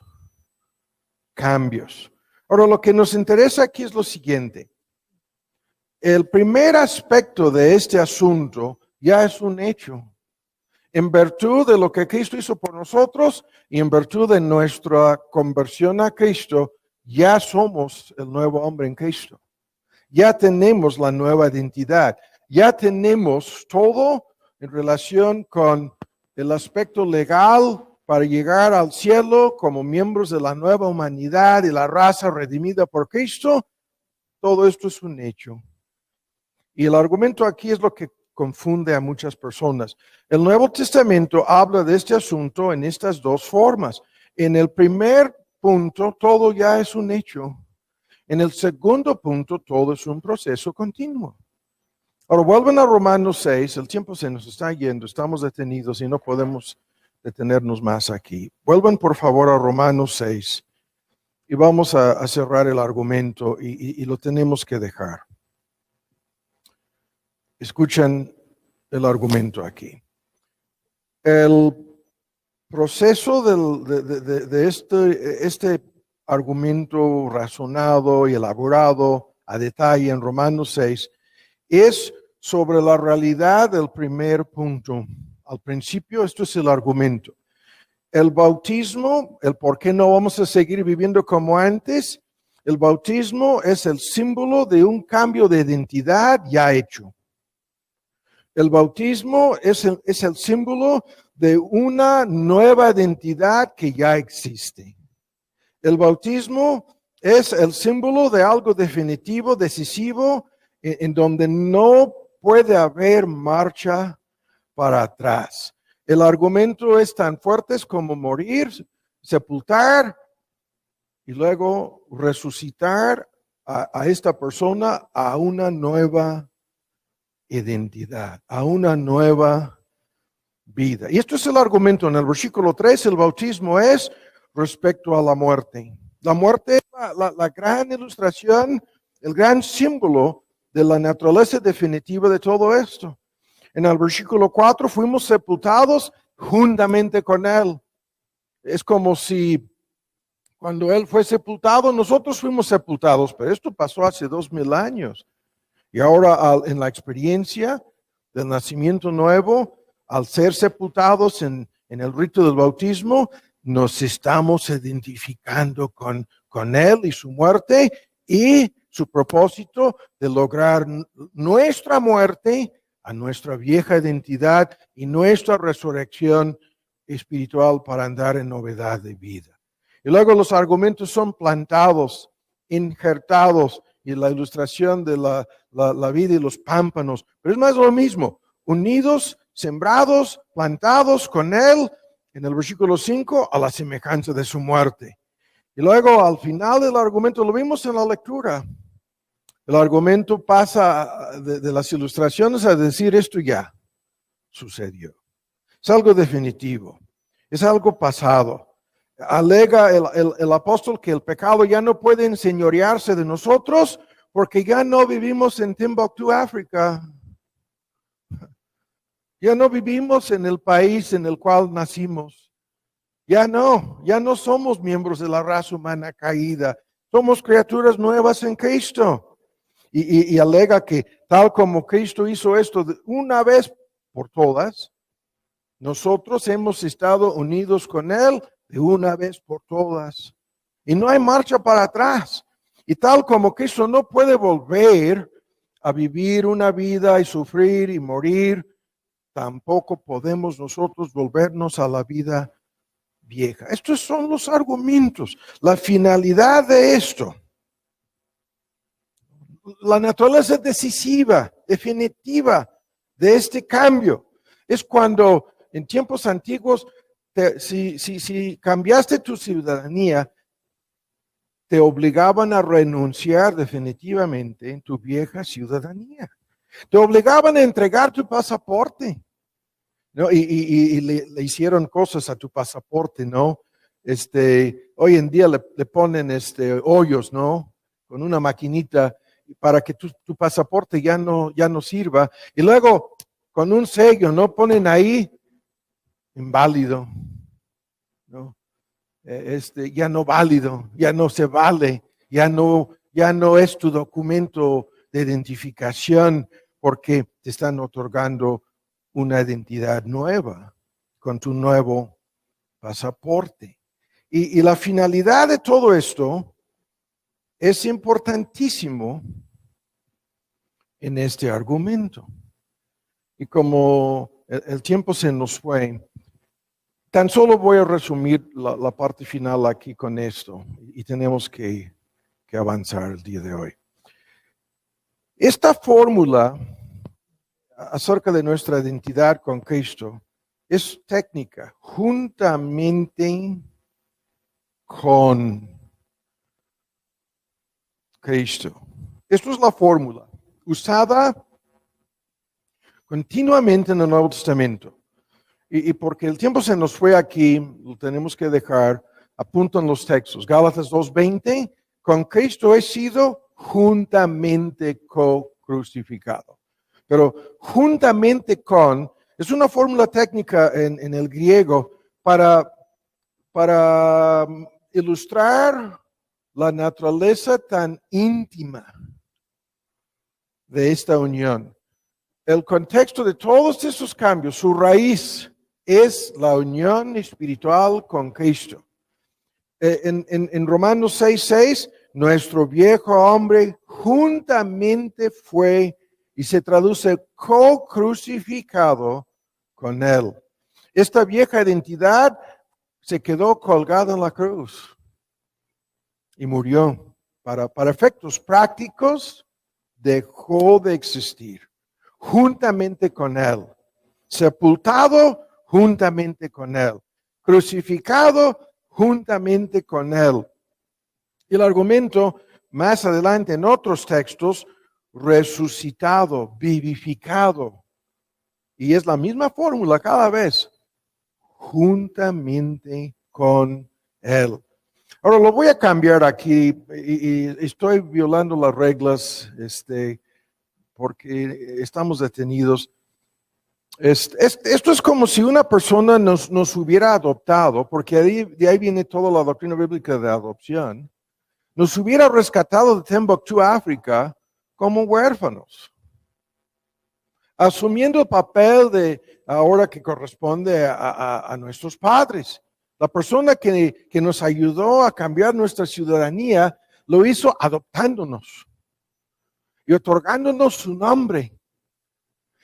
A: cambios. Ahora, lo que nos interesa aquí es lo siguiente. El primer aspecto de este asunto ya es un hecho. En virtud de lo que Cristo hizo por nosotros y en virtud de nuestra conversión a Cristo, ya somos el nuevo hombre en Cristo. Ya tenemos la nueva identidad. Ya tenemos todo en relación con el aspecto legal para llegar al cielo como miembros de la nueva humanidad y la raza redimida por Cristo. Todo esto es un hecho. Y el argumento aquí es lo que confunde a muchas personas. El Nuevo Testamento habla de este asunto en estas dos formas. En el primer punto, todo ya es un hecho. En el segundo punto, todo es un proceso continuo. Ahora, vuelven a Romanos 6, el tiempo se nos está yendo, estamos detenidos y no podemos detenernos más aquí. Vuelvan por favor a Romanos 6 y vamos a cerrar el argumento y lo tenemos que dejar. Escuchen el argumento aquí. El proceso de este argumento razonado y elaborado a detalle en Romanos 6 es sobre la realidad del primer punto. Al principio, esto es el argumento. El bautismo, el por qué no vamos a seguir viviendo como antes, el bautismo es el símbolo de un cambio de identidad ya hecho. El bautismo es el símbolo de una nueva identidad que ya existe. El bautismo es el símbolo de algo definitivo, decisivo, en donde no puede haber marcha para atrás. El argumento es tan fuerte como morir, sepultar y luego resucitar a esta persona a una nueva identidad, a una nueva vida. Y esto es el argumento. En el versículo 3, el bautismo es respecto a la muerte. La muerte es la gran ilustración, el gran símbolo de la naturaleza definitiva de todo esto. En el versículo 4, fuimos sepultados juntamente con Él. Es como si cuando Él fue sepultado, nosotros fuimos sepultados, pero esto pasó hace 2000 años. Y ahora en la experiencia del nacimiento nuevo, al ser sepultados en el rito del bautismo, nos estamos identificando con Él y su muerte y su propósito de lograr nuestra muerte a nuestra vieja identidad y nuestra resurrección espiritual para andar en novedad de vida. Y luego los argumentos son plantados, injertados, y la ilustración de la vida y los pámpanos. Pero es más lo mismo, unidos, sembrados, plantados con Él, en el versículo 5, a la semejanza de su muerte. Y luego al final del argumento, lo vimos en la lectura, el argumento pasa de las ilustraciones a decir esto ya sucedió. Es algo definitivo. Es algo pasado. Alega el apóstol que el pecado ya no puede enseñorearse de nosotros porque ya no vivimos en Timbuktu, África. Ya no vivimos en el país en el cual nacimos. Ya no somos miembros de la raza humana caída. Somos criaturas nuevas en Cristo. Y alega que tal como Cristo hizo esto una vez por todas, nosotros hemos estado unidos con Él de una vez por todas. Y no hay marcha para atrás. Y tal como Cristo no puede volver a vivir una vida y sufrir y morir, tampoco podemos nosotros volvernos a la vida vieja. Estos son los argumentos, la finalidad de esto. La naturaleza decisiva, definitiva de este cambio es cuando en tiempos antiguos, si cambiaste tu ciudadanía, te obligaban a renunciar definitivamente en tu vieja ciudadanía. Te obligaban a entregar tu pasaporte, ¿no? Y le hicieron cosas a tu pasaporte, ¿no? Hoy en día le ponen hoyos, ¿no? Con una maquinita para que tu pasaporte ya no sirva. Y luego con un sello, ¿no? Ponen ahí inválido, ¿no? Ya no válido, ya no se vale, ya no es tu documento de identificación porque te están otorgando una identidad nueva con tu nuevo pasaporte. Y la finalidad de todo esto es importantísimo en este argumento. Y como el tiempo se nos fue, tan solo voy a resumir la parte final aquí con esto y tenemos que avanzar el día de hoy. Esta fórmula acerca de nuestra identidad con Cristo es técnica, juntamente con Cristo. Esto es la fórmula usada continuamente en el Nuevo Testamento. Y porque el tiempo se nos fue aquí, lo tenemos que dejar, apuntan los textos. Gálatas 2:20, con Cristo he sido juntamente co-crucificado. Pero juntamente con, es una fórmula técnica en el griego para ilustrar la naturaleza tan íntima de esta unión. El contexto de todos estos cambios, su raíz es la unión espiritual con Cristo. En Romanos 6:6, nuestro viejo hombre juntamente fue y se traduce co-crucificado con él. Esta vieja identidad se quedó colgada en la cruz y murió. Para efectos prácticos, dejó de existir juntamente con él, sepultado juntamente con él, crucificado juntamente con él. Y el argumento más adelante en otros textos, resucitado, vivificado. Y es la misma fórmula cada vez, juntamente con él. Ahora lo voy a cambiar aquí y estoy violando las reglas, porque estamos detenidos. Esto es como si una persona nos hubiera adoptado, porque de ahí viene toda la doctrina bíblica de adopción, nos hubiera rescatado de Timbuktu, África, como huérfanos, asumiendo el papel de ahora que corresponde a nuestros padres. La persona que nos ayudó a cambiar nuestra ciudadanía lo hizo adoptándonos y otorgándonos su nombre.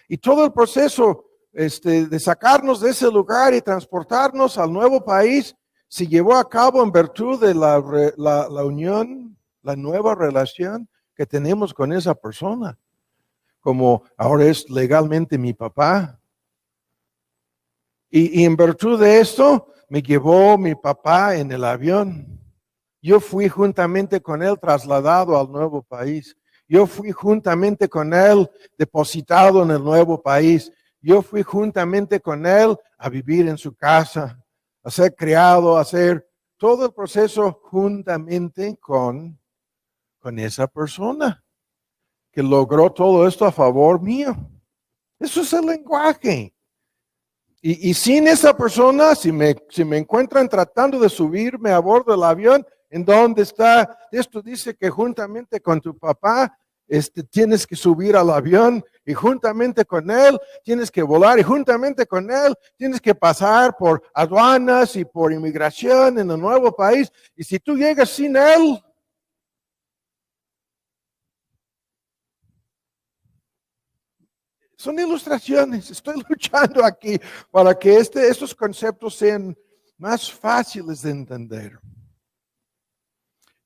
A: Y todo el proceso de sacarnos de ese lugar y transportarnos al nuevo país se llevó a cabo en virtud de la unión, la nueva relación que tenemos con esa persona. Como ahora es legalmente mi papá. Y en virtud de esto me llevó mi papá en el avión. Yo fui juntamente con él trasladado al nuevo país. Yo fui juntamente con él depositado en el nuevo país. Yo fui juntamente con él a vivir en su casa. a ser creado, a hacer todo el proceso juntamente con esa persona que logró todo esto a favor mío. Eso es el lenguaje. Y sin esa persona, si me encuentran tratando de subirme a bordo del avión, ¿en dónde está? Esto dice que juntamente con tu papá tienes que subir al avión y juntamente con él tienes que volar y juntamente con él tienes que pasar por aduanas y por inmigración en el nuevo país. Y si tú llegas sin él, son ilustraciones. Estoy luchando aquí para que estos conceptos sean más fáciles de entender.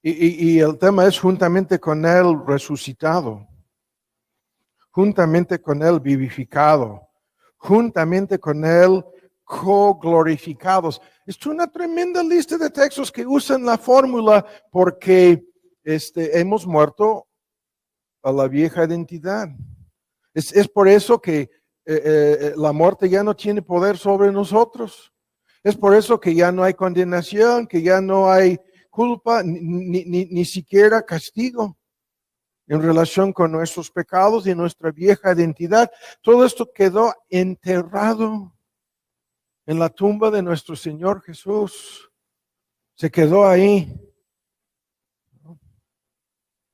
A: Y el tema es juntamente con él resucitado, juntamente con él vivificado, juntamente con él co-glorificados. Es una tremenda lista de textos que usan la fórmula porque hemos muerto a la vieja identidad. Es por eso que la muerte ya no tiene poder sobre nosotros. Es por eso que ya no hay condenación, que ya no hay culpa, ni siquiera castigo en relación con nuestros pecados y nuestra vieja identidad. Todo esto quedó enterrado en la tumba de nuestro Señor Jesús. Se quedó ahí.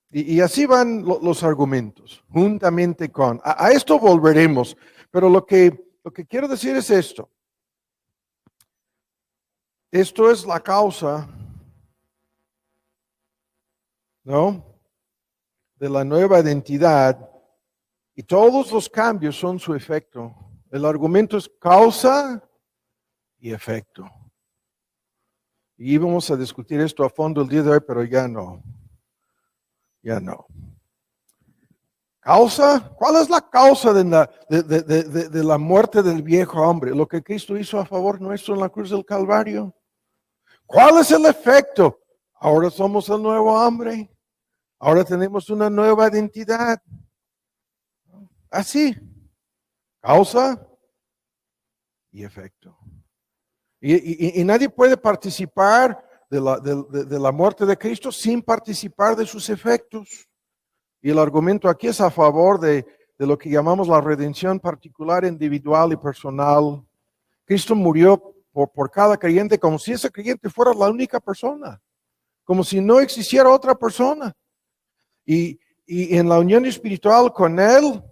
A: Y así van los argumentos, juntamente con. A esto volveremos, pero lo que quiero decir es esto. Esto es la causa, ¿no?, de la nueva identidad, y todos los cambios son su efecto. El argumento es causa y efecto. Y íbamos a discutir esto a fondo el día de hoy, pero ya no. ¿Causa? ¿Cuál es la causa de la muerte del viejo hombre? Lo que Cristo hizo a favor nuestro en la cruz del Calvario. ¿Cuál es el efecto? Ahora somos el nuevo hombre. Ahora tenemos una nueva identidad. Así. Causa y efecto. Y nadie puede participar de la muerte de Cristo sin participar de sus efectos. Y el argumento aquí es a favor de lo que llamamos la redención particular, individual y personal. Cristo murió por cada creyente como si ese creyente fuera la única persona, como si no existiera otra persona. Y en la unión espiritual con Él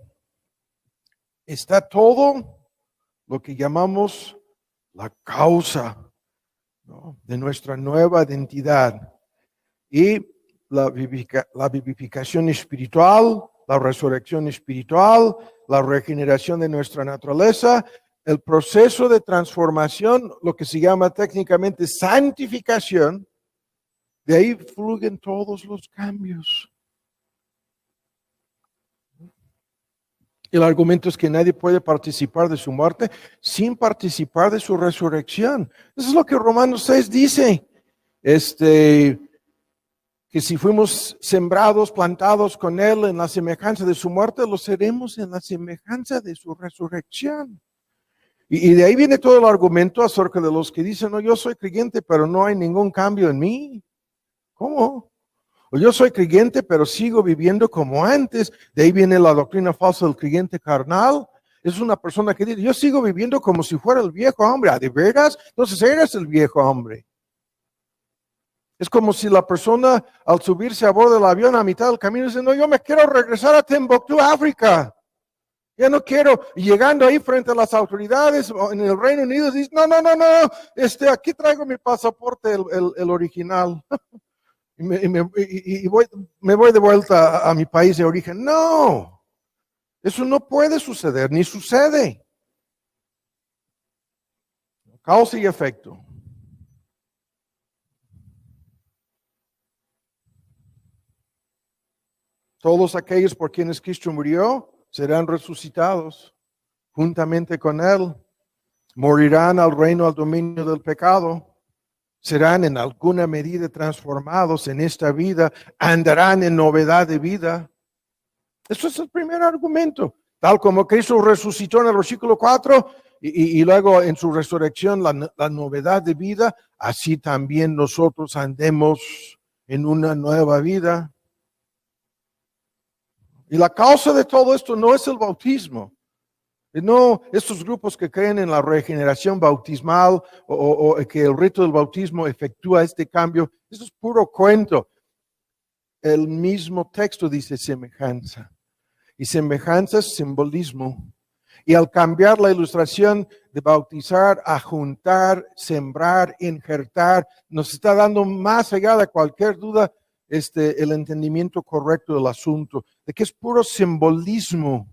A: está todo lo que llamamos la causa, ¿no?, de nuestra nueva identidad. Y la vivificación espiritual, la resurrección espiritual, la regeneración de nuestra naturaleza, el proceso de transformación, lo que se llama técnicamente santificación, de ahí fluyen todos los cambios. El argumento es que nadie puede participar de su muerte sin participar de su resurrección. Eso es lo que Romanos 6 dice. Que si fuimos sembrados, plantados con Él en la semejanza de su muerte, lo seremos en la semejanza de su resurrección. Y de ahí viene todo el argumento acerca de los que dicen, no, yo soy creyente, pero no hay ningún cambio en mí. ¿Cómo? O yo soy creyente, pero sigo viviendo como antes. De ahí viene la doctrina falsa del creyente carnal. Es una persona que dice, yo sigo viviendo como si fuera el viejo hombre. ¿Ah, de veras? Entonces eres el viejo hombre. Es como si la persona al subirse a bordo del avión a mitad del camino dice, no, yo me quiero regresar a Timbuktu, África. Ya no quiero. Y llegando ahí frente a las autoridades en el Reino Unido, dice, no, aquí traigo mi pasaporte, el original. y me voy de vuelta a mi país de origen. No, eso no puede suceder, ni sucede. Causa y efecto. Todos aquellos por quienes Cristo murió serán resucitados juntamente con Él. Morirán al reino, al dominio del pecado. Serán en alguna medida transformados en esta vida. Andarán en novedad de vida. Eso es el primer argumento. Tal como Cristo resucitó en el versículo 4, y luego en su resurrección la novedad de vida, así también nosotros andemos en una nueva vida. Y la causa de todo esto no es el bautismo. No, estos grupos que creen en la regeneración bautismal o que el rito del bautismo efectúa este cambio, eso es puro cuento. El mismo texto dice semejanza. Y semejanza es simbolismo. Y al cambiar la ilustración de bautizar a juntar, sembrar, injertar, nos está dando más allá de cualquier duda el entendimiento correcto del asunto, de que es puro simbolismo.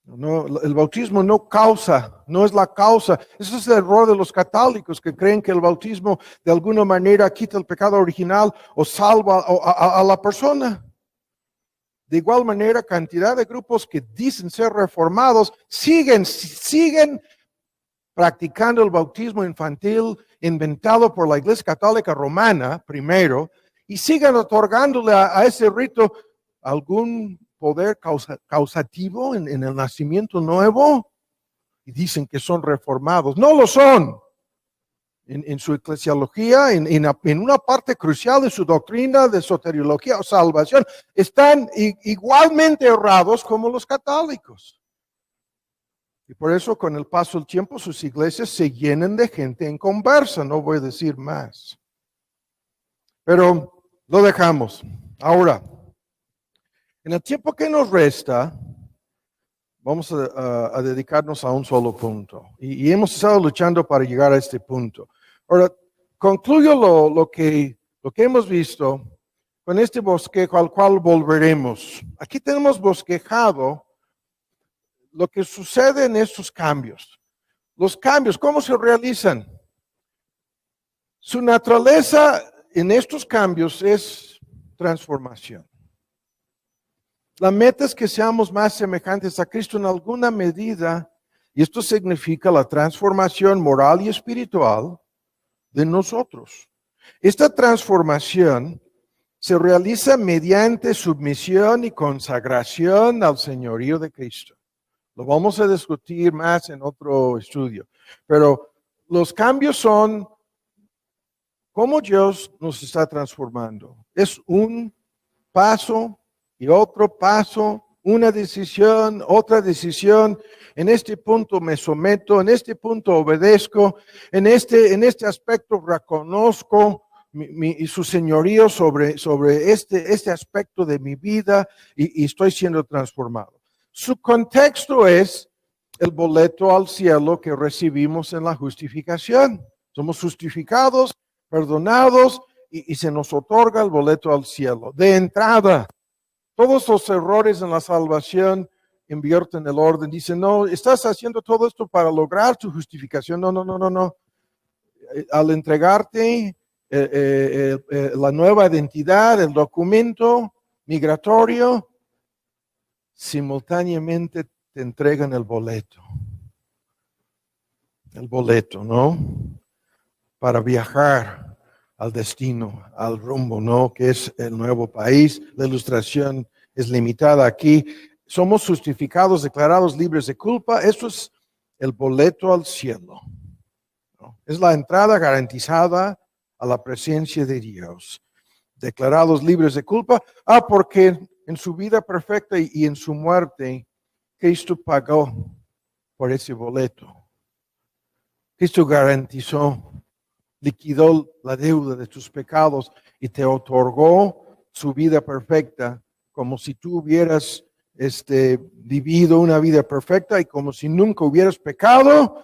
A: No, el bautismo no causa, no es la causa. Ese es el error de los católicos que creen que el bautismo de alguna manera quita el pecado original o salva a la persona. De igual manera, cantidad de grupos que dicen ser reformados siguen practicando el bautismo infantil inventado por la Iglesia Católica Romana primero y siguen otorgándole a ese rito algún poder causativo en el nacimiento nuevo y dicen que son reformados. No lo son. En su eclesiología, en una parte crucial de su doctrina de soteriología o salvación, están igualmente errados como los católicos. Y por eso con el paso del tiempo sus iglesias se llenan de gente en conversa, no voy a decir más. Pero lo dejamos. Ahora, en el tiempo que nos resta, vamos a dedicarnos a un solo punto. Y hemos estado luchando para llegar a este punto. Ahora, concluyo lo que hemos visto con este bosquejo al cual volveremos. Aquí tenemos bosquejado lo que sucede en estos cambios. Los cambios, ¿cómo se realizan? Su naturaleza en estos cambios es transformación. La meta es que seamos más semejantes a Cristo en alguna medida, y esto significa la transformación moral y espiritual de nosotros. Esta transformación se realiza mediante submisión y consagración al señorío de Cristo. Lo vamos a discutir más en otro estudio, pero los cambios son cómo Dios nos está transformando. Es un paso y otro paso, una decisión, otra decisión. En este punto me someto, en este punto obedezco, en este aspecto reconozco su señorío sobre este aspecto de mi vida y estoy siendo transformado. Su contexto es el boleto al cielo que recibimos en la justificación. Somos justificados, perdonados y se nos otorga el boleto al cielo. De entrada, todos los errores en la salvación invierten el orden. Dicen, no, estás haciendo todo esto para lograr tu justificación. No. Al entregarte la nueva identidad, el documento migratorio, simultáneamente te entregan el boleto. El boleto, ¿no? Para viajar al destino, al rumbo, ¿no? Que es el nuevo país. La ilustración es limitada aquí. Somos justificados, declarados libres de culpa. Eso es el boleto al cielo, ¿no? Es la entrada garantizada a la presencia de Dios. Declarados libres de culpa. Porque en su vida perfecta y en su muerte, Cristo pagó por ese boleto. Cristo garantizó, liquidó la deuda de tus pecados y te otorgó su vida perfecta, como si tú hubieras vivido una vida perfecta y como si nunca hubieras pecado,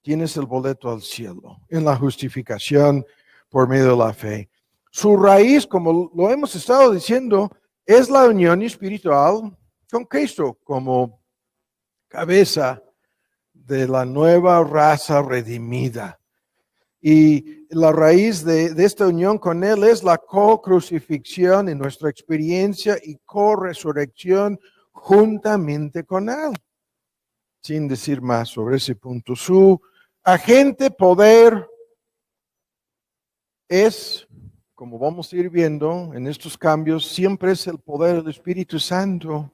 A: tienes el boleto al cielo en la justificación por medio de la fe. Su raíz, como lo hemos estado diciendo, es la unión espiritual con Cristo como cabeza de la nueva raza redimida. Y la raíz de esta unión con Él es la co-crucifixión en nuestra experiencia y co-resurrección juntamente con Él. Sin decir más sobre ese punto, su agente poder es, como vamos a ir viendo en estos cambios, siempre es el poder del Espíritu Santo.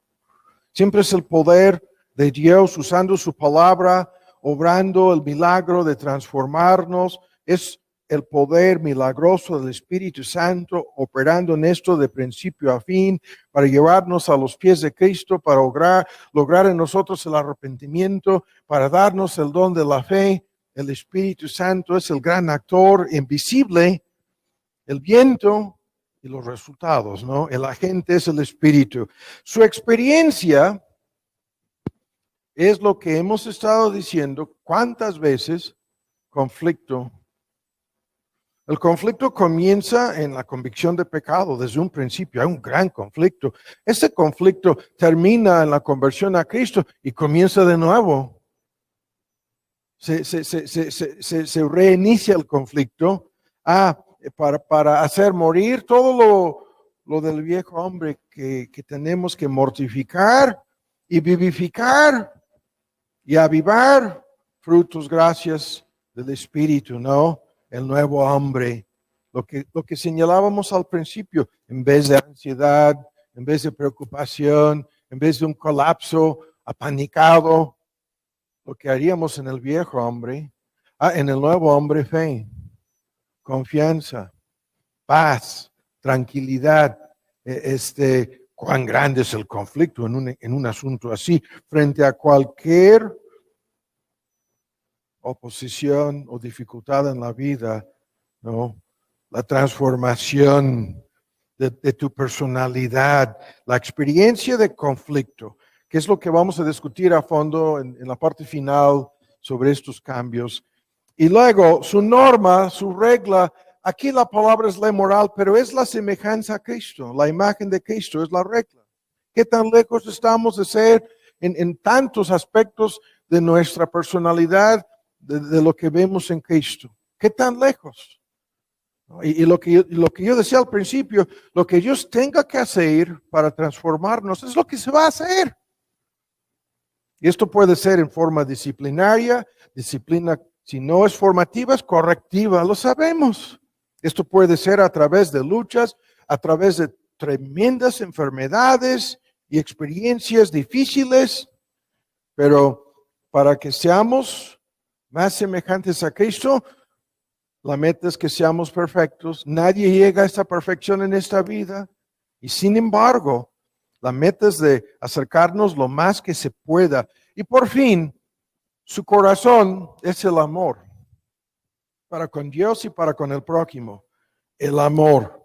A: Siempre es el poder de Dios usando su palabra, obrando el milagro de transformarnos. Es el poder milagroso del Espíritu Santo operando en esto de principio a fin para llevarnos a los pies de Cristo, para lograr en nosotros el arrepentimiento, para darnos el don de la fe. El Espíritu Santo es el gran actor invisible, el viento y los resultados, ¿no? El agente es el Espíritu. Su experiencia es lo que hemos estado diciendo. ¿Cuántas veces conflicto? El conflicto comienza en la convicción de pecado desde un principio. Hay un gran conflicto. Ese conflicto termina en la conversión a Cristo y comienza de nuevo. Se reinicia el conflicto para hacer morir todo lo del viejo hombre que tenemos que mortificar y vivificar y avivar frutos gracias del Espíritu, ¿no? El nuevo hombre, lo que señalábamos al principio, en vez de ansiedad, en vez de preocupación, en vez de un colapso apanicado, lo que haríamos en el viejo hombre, en el nuevo hombre, fe, confianza, paz, tranquilidad. Cuán grande es el conflicto en un asunto así, frente a cualquier oposición o dificultad en la vida, ¿no? La transformación de tu personalidad, la experiencia de conflicto, que es lo que vamos a discutir a fondo en la parte final sobre estos cambios. Y luego, su norma, su regla, aquí la palabra es la moral, pero es la semejanza a Cristo, la imagen de Cristo es la regla. ¿Qué tan lejos estamos de ser en tantos aspectos de nuestra personalidad, de lo que vemos en Cristo? ¿Qué tan lejos? Y lo que yo decía al principio, lo que Dios tenga que hacer para transformarnos es lo que se va a hacer. Y esto puede ser en forma disciplinaria, disciplina, si no es formativa, es correctiva, lo sabemos. Esto puede ser a través de luchas, a través de tremendas enfermedades y experiencias difíciles, pero para que seamos más semejantes a Cristo, la meta es que seamos perfectos. Nadie llega a esta perfección en esta vida. Y sin embargo, la meta es de acercarnos lo más que se pueda. Y por fin, su corazón es el amor. Para con Dios y para con el prójimo. El amor.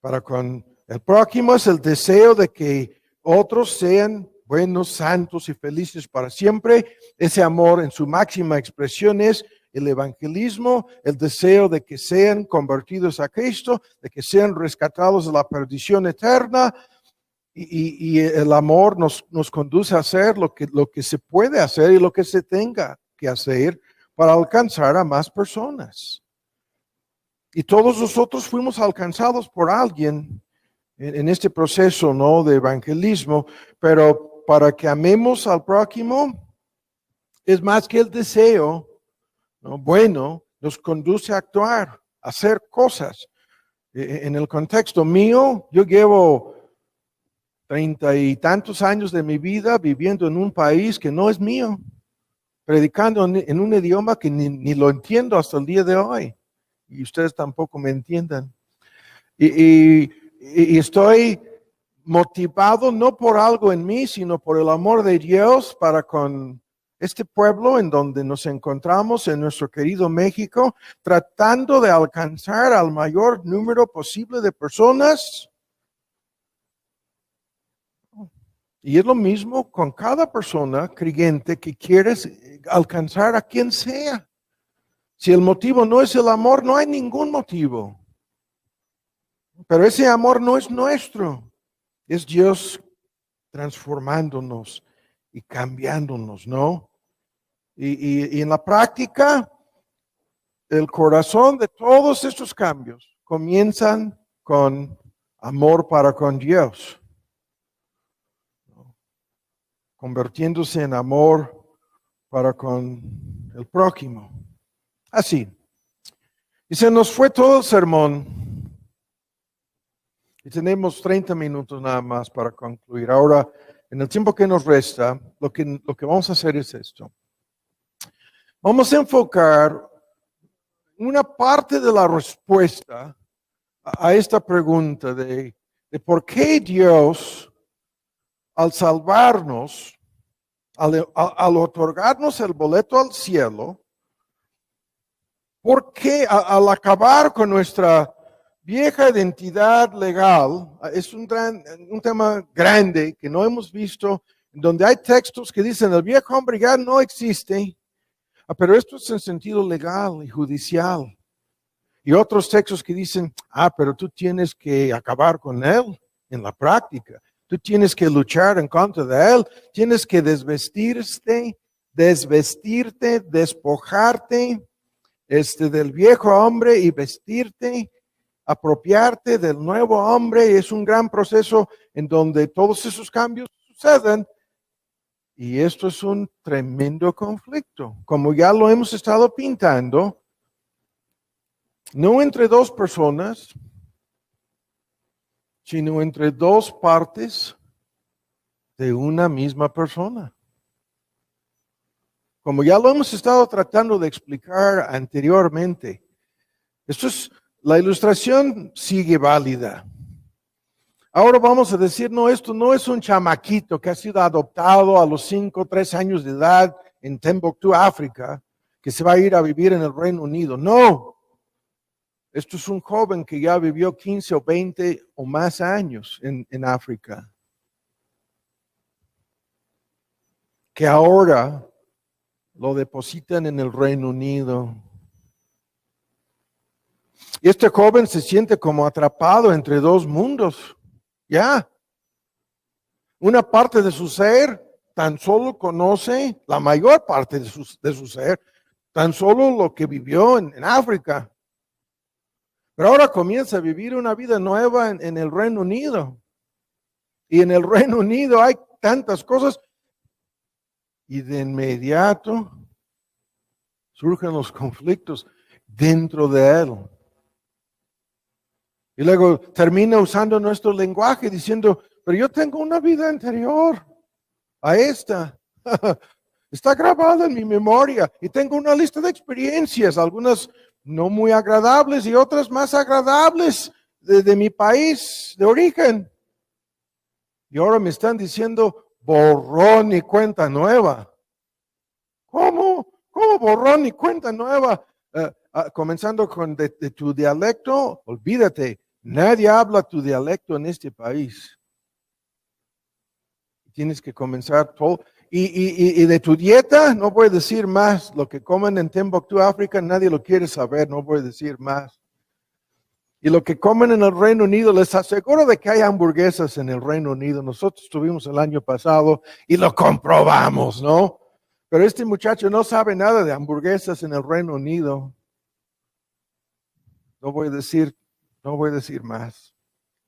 A: Para con el prójimo es el deseo de que otros sean buenos, santos y felices para siempre. Ese amor en su máxima expresión es el evangelismo, el deseo de que sean convertidos a Cristo, de que sean rescatados de la perdición eterna, y el amor nos conduce a hacer lo que se puede hacer y lo que se tenga que hacer para alcanzar a más personas. Y todos nosotros fuimos alcanzados por alguien en este proceso, ¿no?, de evangelismo, pero para que amemos al prójimo es más que el deseo, ¿no? Bueno, nos conduce a actuar, a hacer cosas. En el contexto mío, yo llevo 30 y tantos años de mi vida viviendo en un país que no es mío, predicando en un idioma que ni lo entiendo hasta el día de hoy, y ustedes tampoco me entiendan. Y estoy motivado no por algo en mí, sino por el amor de Dios para con este pueblo en donde nos encontramos, en nuestro querido México, tratando de alcanzar al mayor número posible de personas. Y es lo mismo con cada persona creyente que quieres alcanzar a quien sea. Si el motivo no es el amor, no hay ningún motivo. Pero ese amor no es nuestro, es Dios transformándonos y cambiándonos, ¿no? Y en la práctica, el corazón de todos estos cambios comienzan con amor para con Dios, convirtiéndose en amor para con el prójimo. Así. Y se nos fue todo el sermón. Y tenemos 30 minutos nada más para concluir. Ahora en el tiempo que nos resta, lo que vamos a hacer es esto. Vamos a enfocar una parte de la respuesta a esta pregunta de por qué Dios, al salvarnos, al otorgarnos el boleto al cielo, ¿por qué al acabar con nuestra vieja identidad legal? Es un tema grande que no hemos visto, donde hay textos que dicen el viejo hombre ya no existe, pero esto es en sentido legal y judicial. Y otros textos que dicen, pero tú tienes que acabar con él en la práctica. Tú tienes que luchar en contra de él. Tienes que desvestirte, despojarte del viejo hombre y vestirte, apropiarte del nuevo hombre. Es un gran proceso en donde todos esos cambios suceden. Y esto es un tremendo conflicto. Como ya lo hemos estado pintando, no entre dos personas, sino entre dos partes de una misma persona. Como ya lo hemos estado tratando de explicar anteriormente, la ilustración sigue válida. Ahora vamos a decir, no, esto no es un chamaquito que ha sido adoptado a los 3 años de edad en Timbuktu, África, que se va a ir a vivir en el Reino Unido. No. Esto es un joven que ya vivió 15 o 20 o más años en África. Que ahora lo depositan en el Reino Unido. Y este joven se siente como atrapado entre dos mundos. Ya. Una parte de su ser tan solo conoce, la mayor parte de su ser, tan solo lo que vivió en África. Pero ahora comienza a vivir una vida nueva en el Reino Unido. Y en el Reino Unido hay tantas cosas. Y de inmediato surgen los conflictos dentro de él. Y luego termina usando nuestro lenguaje diciendo, pero yo tengo una vida anterior a esta. Está grabada en mi memoria y tengo una lista de experiencias, algunas no muy agradables y otras más agradables de mi país de origen. Y ahora me están diciendo borrón y cuenta nueva. ¿Cómo? ¿Cómo borrón y cuenta nueva? Comenzando con de tu dialecto, olvídate, nadie habla tu dialecto en este país. Tienes que comenzar todo. Y de tu dieta, no voy a decir más. Lo que comen en Timbuktu, África, nadie lo quiere saber, no voy a decir más. Y lo que comen en el Reino Unido, les aseguro de que hay hamburguesas en el Reino Unido. Nosotros estuvimos el año pasado y lo comprobamos, ¿no? Pero este muchacho no sabe nada de hamburguesas en el Reino Unido. No voy a decir más.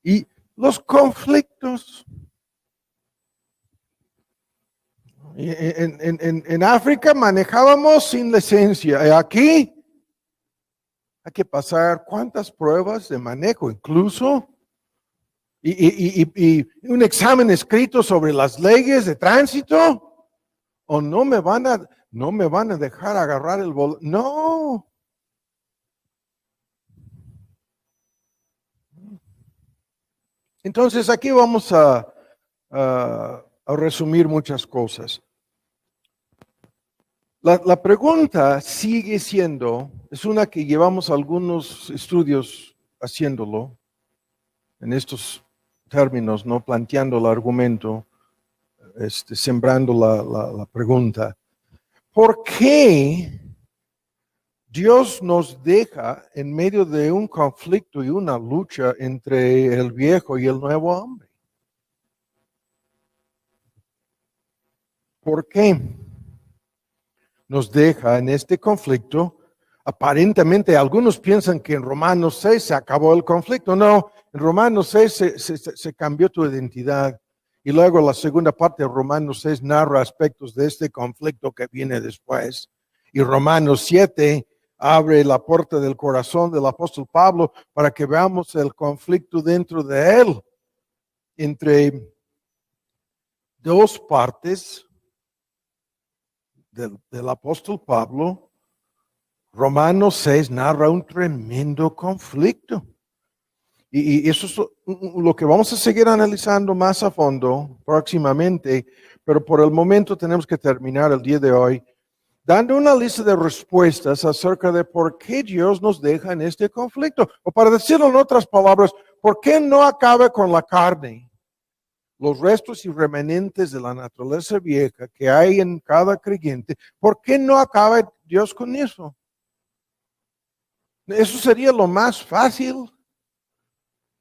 A: Y los conflictos. En África manejábamos sin licencia. Aquí hay que pasar cuántas pruebas de manejo, incluso y un examen escrito sobre las leyes de tránsito. O no me van a dejar agarrar el volante. No. Entonces aquí vamos a resumir muchas cosas. La pregunta sigue siendo, es una que llevamos algunos estudios haciéndolo, en estos términos, ¿no? Planteando el argumento, sembrando la pregunta. ¿Por qué Dios nos deja en medio de un conflicto y una lucha entre el viejo y el nuevo hombre? ¿Por qué nos deja en este conflicto? Aparentemente, algunos piensan que en Romanos 6 se acabó el conflicto. No, en Romanos 6 se cambió tu identidad. Y luego la segunda parte de Romanos 6 narra aspectos de este conflicto que viene después. Y Romanos 7 abre la puerta del corazón del apóstol Pablo para que veamos el conflicto dentro de él entre dos partes del apóstol Pablo. Romanos 6 narra un tremendo conflicto. Y eso es lo que vamos a seguir analizando más a fondo próximamente, pero por el momento tenemos que terminar el día de hoy dando una lista de respuestas acerca de por qué Dios nos deja en este conflicto. O para decirlo en otras palabras, ¿por qué no acaba con la carne? Los restos y remanentes de la naturaleza vieja que hay en cada creyente, ¿por qué no acaba Dios con eso? Eso sería lo más fácil.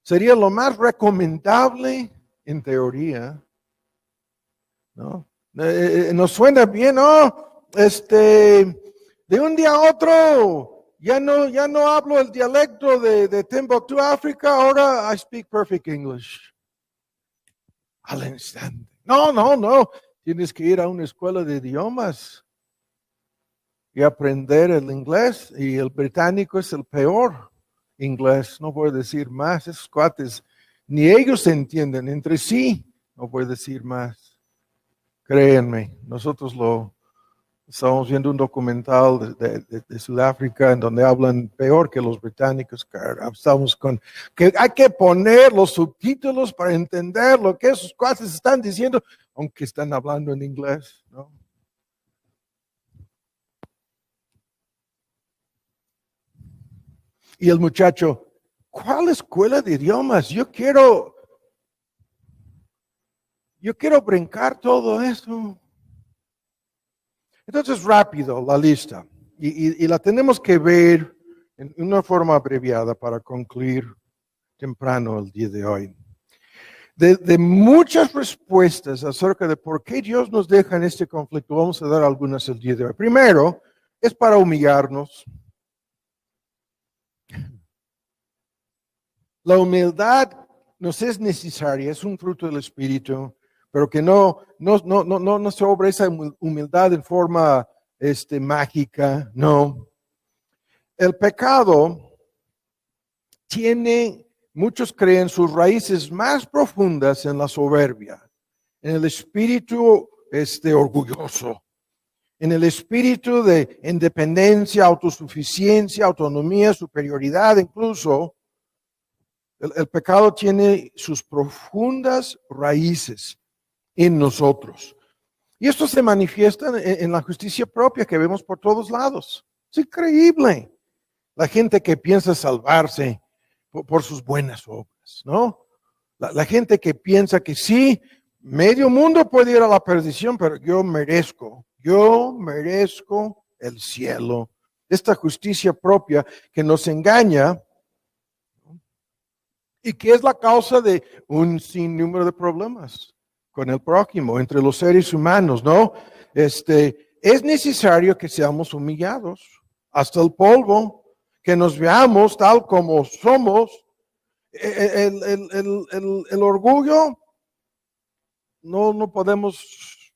A: Sería lo más recomendable en teoría, ¿no? Nos suena bien, ¿no? De un día a otro, ya no hablo el dialecto de Timbuktu, África, ahora I speak perfect English. Al instante. No. Tienes que ir a una escuela de idiomas y aprender el inglés, y el británico es el peor inglés, no voy a decir más. Esos cuates, ni ellos se entienden entre sí, no voy a decir más. Créanme, nosotros estamos viendo un documental de Sudáfrica en donde hablan peor que los británicos. Estamos con que hay que poner los subtítulos para entender lo que esos cuates están diciendo, aunque están hablando en inglés, ¿no? Y el muchacho, ¿cuál escuela de idiomas? Yo quiero brincar todo eso. Entonces, rápido, la lista. Y la tenemos que ver en una forma abreviada para concluir temprano el día de hoy. De muchas respuestas acerca de por qué Dios nos deja en este conflicto, vamos a dar algunas el día de hoy. Primero, es para humillarnos. La humildad nos es necesaria, es un fruto del Espíritu, pero que no se obra esa humildad en forma mágica, no. El pecado tiene, muchos creen, sus raíces más profundas en la soberbia, en el espíritu orgulloso, en el espíritu de independencia, autosuficiencia, autonomía, superioridad incluso. El pecado tiene sus profundas raíces en nosotros. Y esto se manifiesta en la justicia propia que vemos por todos lados. Es increíble. La gente que piensa salvarse por sus buenas obras, ¿no? La gente que piensa que sí, medio mundo puede ir a la perdición, pero yo merezco el cielo. Esta justicia propia que nos engaña y que es la causa de un sinnúmero de problemas con el prójimo, entre los seres humanos, ¿no? Es necesario que seamos humillados hasta el polvo, que nos veamos tal como somos. El orgullo, no podemos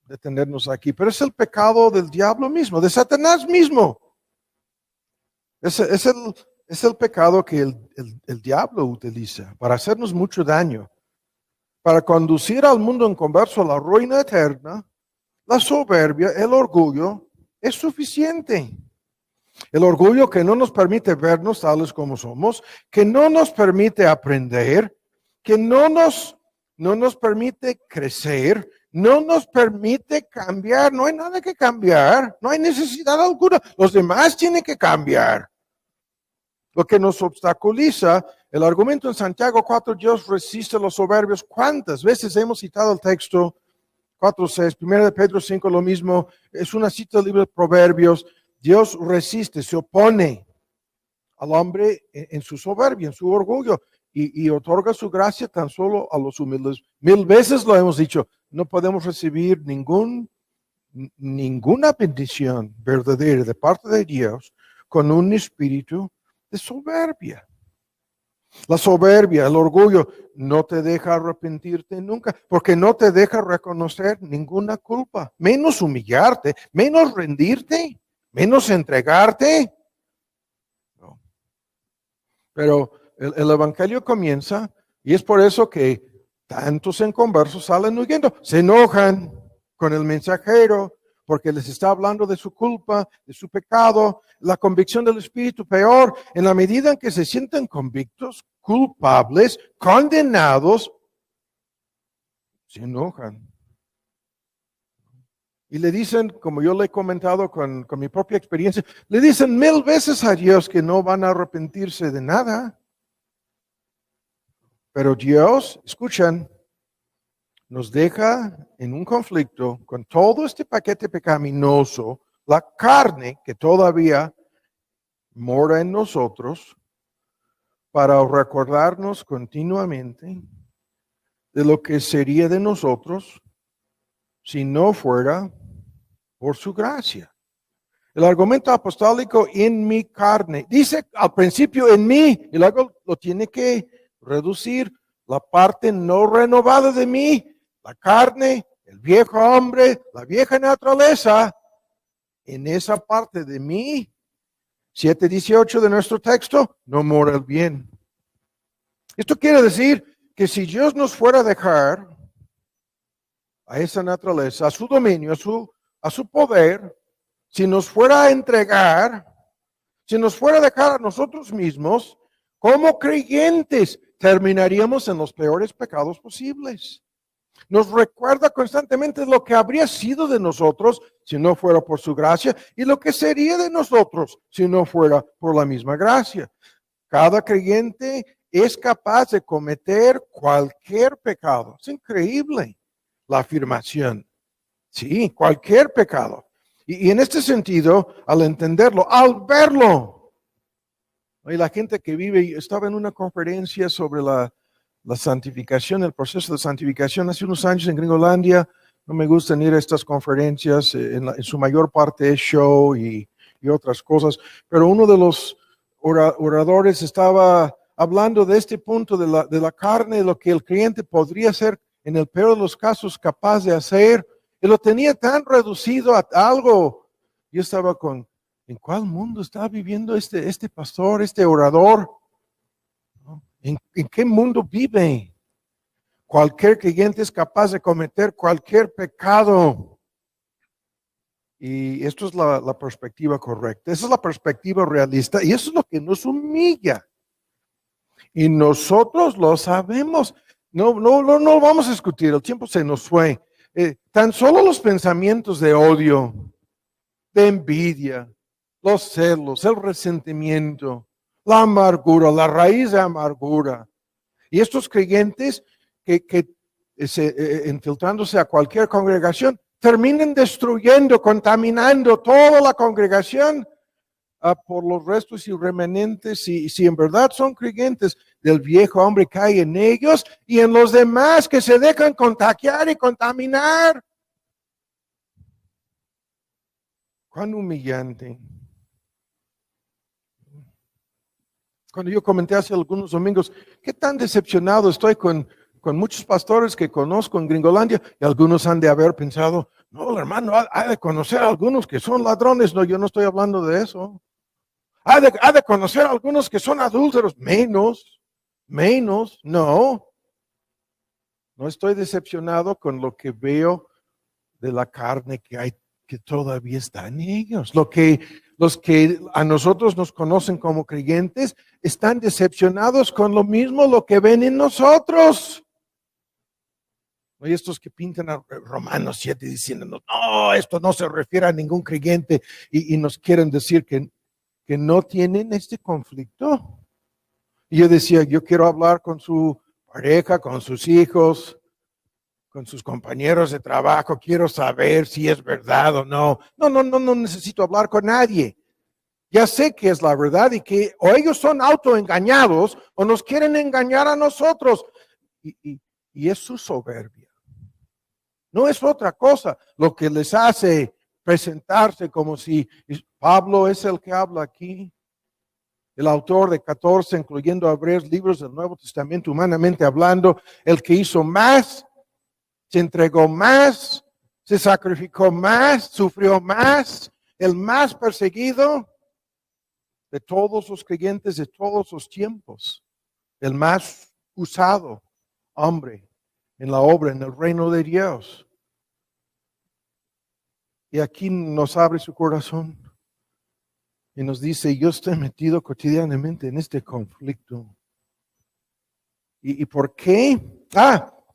A: detenernos aquí, pero es el pecado del diablo mismo, de Satanás mismo. Es el pecado que el diablo utiliza para hacernos mucho daño, para conducir al mundo en converso a la ruina eterna. La soberbia, el orgullo, es suficiente. El orgullo que no nos permite vernos tales como somos, que no nos permite aprender, que no nos permite crecer, no nos permite cambiar. No hay nada que cambiar, no hay necesidad alguna. Los demás tienen que cambiar. Lo que nos obstaculiza, el argumento en Santiago 4, Dios resiste a los soberbios. ¿Cuántas veces hemos citado el texto 4:6? 1 de Pedro 5, lo mismo. Es una cita del libro de Proverbios. Dios resiste, se opone al hombre en su soberbia, en su orgullo, y otorga su gracia tan solo a los humildes. 1000 veces lo hemos dicho, no podemos recibir ninguna bendición verdadera de parte de Dios con un espíritu de soberbia. La soberbia, el orgullo, no te deja arrepentirte nunca, porque no te deja reconocer ninguna culpa, menos humillarte, menos rendirte, menos entregarte. No. Pero el evangelio comienza, y es por eso que tantos inconversos salen huyendo, se enojan con el mensajero porque les está hablando de su culpa, de su pecado, la convicción del Espíritu. Peor, en la medida en que se sienten convictos, culpables, condenados, se enojan. Y le dicen, como yo le he comentado con mi propia experiencia, le dicen 1000 veces a Dios que no van a arrepentirse de nada. Pero Dios, escuchan, nos deja en un conflicto con todo este paquete pecaminoso, la carne que todavía mora en nosotros, para recordarnos continuamente de lo que sería de nosotros si no fuera por su gracia. El argumento apostólico en mi carne, dice al principio en mí, y luego lo tiene que reducir, la parte no renovada de mí, la carne, el viejo hombre, la vieja naturaleza, en esa parte de mí, 7:18 de nuestro texto, no mora el bien. Esto quiere decir que si Dios nos fuera a dejar a esa naturaleza, a su dominio, a su poder, si nos fuera a entregar, si nos fuera a dejar a nosotros mismos, como creyentes, terminaríamos en los peores pecados posibles. Nos recuerda constantemente lo que habría sido de nosotros si no fuera por su gracia y lo que sería de nosotros si no fuera por la misma gracia. Cada creyente es capaz de cometer cualquier pecado. Es increíble la afirmación. Sí, cualquier pecado. Y en este sentido, al entenderlo, al verlo, y la gente que vive, estaba en una conferencia sobre la santificación, el proceso de santificación hace unos años en Gringolandia. No me gustan ir a estas conferencias, en su mayor parte es show y otras cosas, pero uno de los oradores estaba hablando de este punto de la carne, lo que el creyente podría ser en el peor de los casos capaz de hacer, y lo tenía tan reducido a algo. Yo estaba ¿en cuál mundo está viviendo este pastor, este orador? ¿En qué mundo vive? Cualquier creyente es capaz de cometer cualquier pecado. Y esto es la perspectiva correcta. Esa es la perspectiva realista. Y eso es lo que nos humilla. Y nosotros lo sabemos. No vamos a discutir. El tiempo se nos fue. Tan solo los pensamientos de odio, de envidia, los celos, el resentimiento, la amargura, la raíz de amargura. Y estos creyentes que infiltrándose a cualquier congregación, terminan destruyendo, contaminando toda la congregación por los restos y remanentes. Y si en verdad son creyentes, del viejo hombre cae en ellos y en los demás que se dejan contagiar y contaminar. Cuán humillante. Cuando yo comenté hace algunos domingos, qué tan decepcionado estoy con muchos pastores que conozco en Gringolandia, y algunos han de haber pensado, no, el hermano ha de conocer a algunos que son ladrones. No, yo no estoy hablando de eso. Ha de conocer a algunos que son adúlteros. Menos, no. No estoy decepcionado con lo que veo de la carne que hay, que todavía está en ellos. Los que a nosotros nos conocen como creyentes están decepcionados con lo mismo, lo que ven en nosotros. Hay estos que pintan a Romanos 7 diciendo, no, esto no se refiere a ningún creyente, y nos quieren decir que no tienen este conflicto. Y yo decía, yo quiero hablar con su pareja, con sus hijos, con sus compañeros de trabajo, quiero saber si es verdad o no. No necesito hablar con nadie. Ya sé que es la verdad y que o ellos son autoengañados o nos quieren engañar a nosotros. Y es su soberbia. No es otra cosa lo que les hace presentarse como si Pablo es el que habla aquí. El autor de 14, incluyendo a varios libros del Nuevo Testamento, humanamente hablando, el que hizo más, se entregó más, se sacrificó más, sufrió más, el más perseguido de todos los creyentes de todos los tiempos, el más usado hombre en la obra, en el reino de Dios. Y aquí nos abre su corazón y nos dice, yo estoy metido cotidianamente en este conflicto. ¿Y por qué?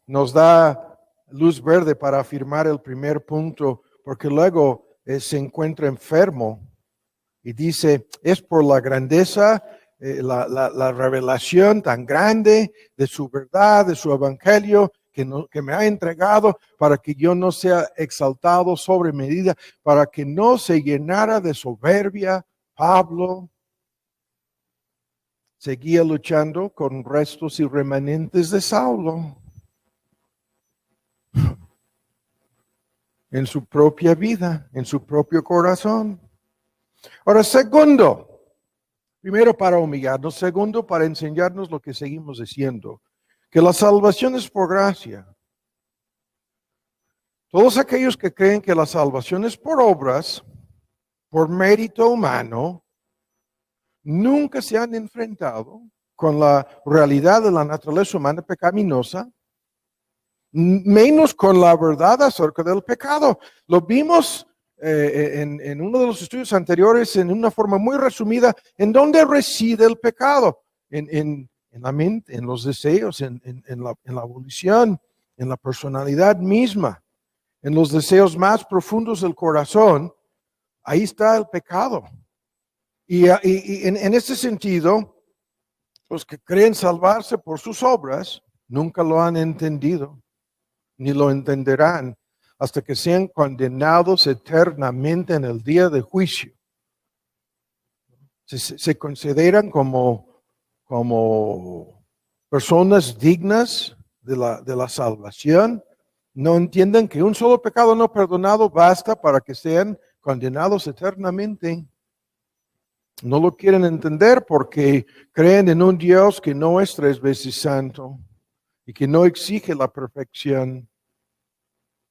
A: Nos da luz verde para afirmar el primer punto, porque luego se encuentra enfermo y dice, es por la grandeza, la revelación tan grande de su verdad, de su evangelio, que me ha entregado para que yo no sea exaltado sobre medida, para que no se llenara de soberbia. Pablo seguía luchando con restos y remanentes de Saulo en su propia vida, en su propio corazón. Ahora, primero para humillarnos, segundo para enseñarnos lo que seguimos diciendo, que la salvación es por gracia. Todos aquellos que creen que la salvación es por obras, por mérito humano, nunca se han enfrentado con la realidad de la naturaleza humana pecaminosa, menos con la verdad acerca del pecado. Lo vimos en uno de los estudios anteriores en una forma muy resumida, en dónde reside el pecado, en la mente, en los deseos, en la volición, en la personalidad misma, en los deseos más profundos del corazón. Ahí está el pecado. Y en ese sentido, los que creen salvarse por sus obras nunca lo han entendido, ni lo entenderán hasta que sean condenados eternamente en el día de juicio. Se consideran como personas dignas de la salvación. No entienden que un solo pecado no perdonado basta para que sean condenados eternamente. No lo quieren entender porque creen en un Dios que no es 3 veces santo y que no exige la perfección.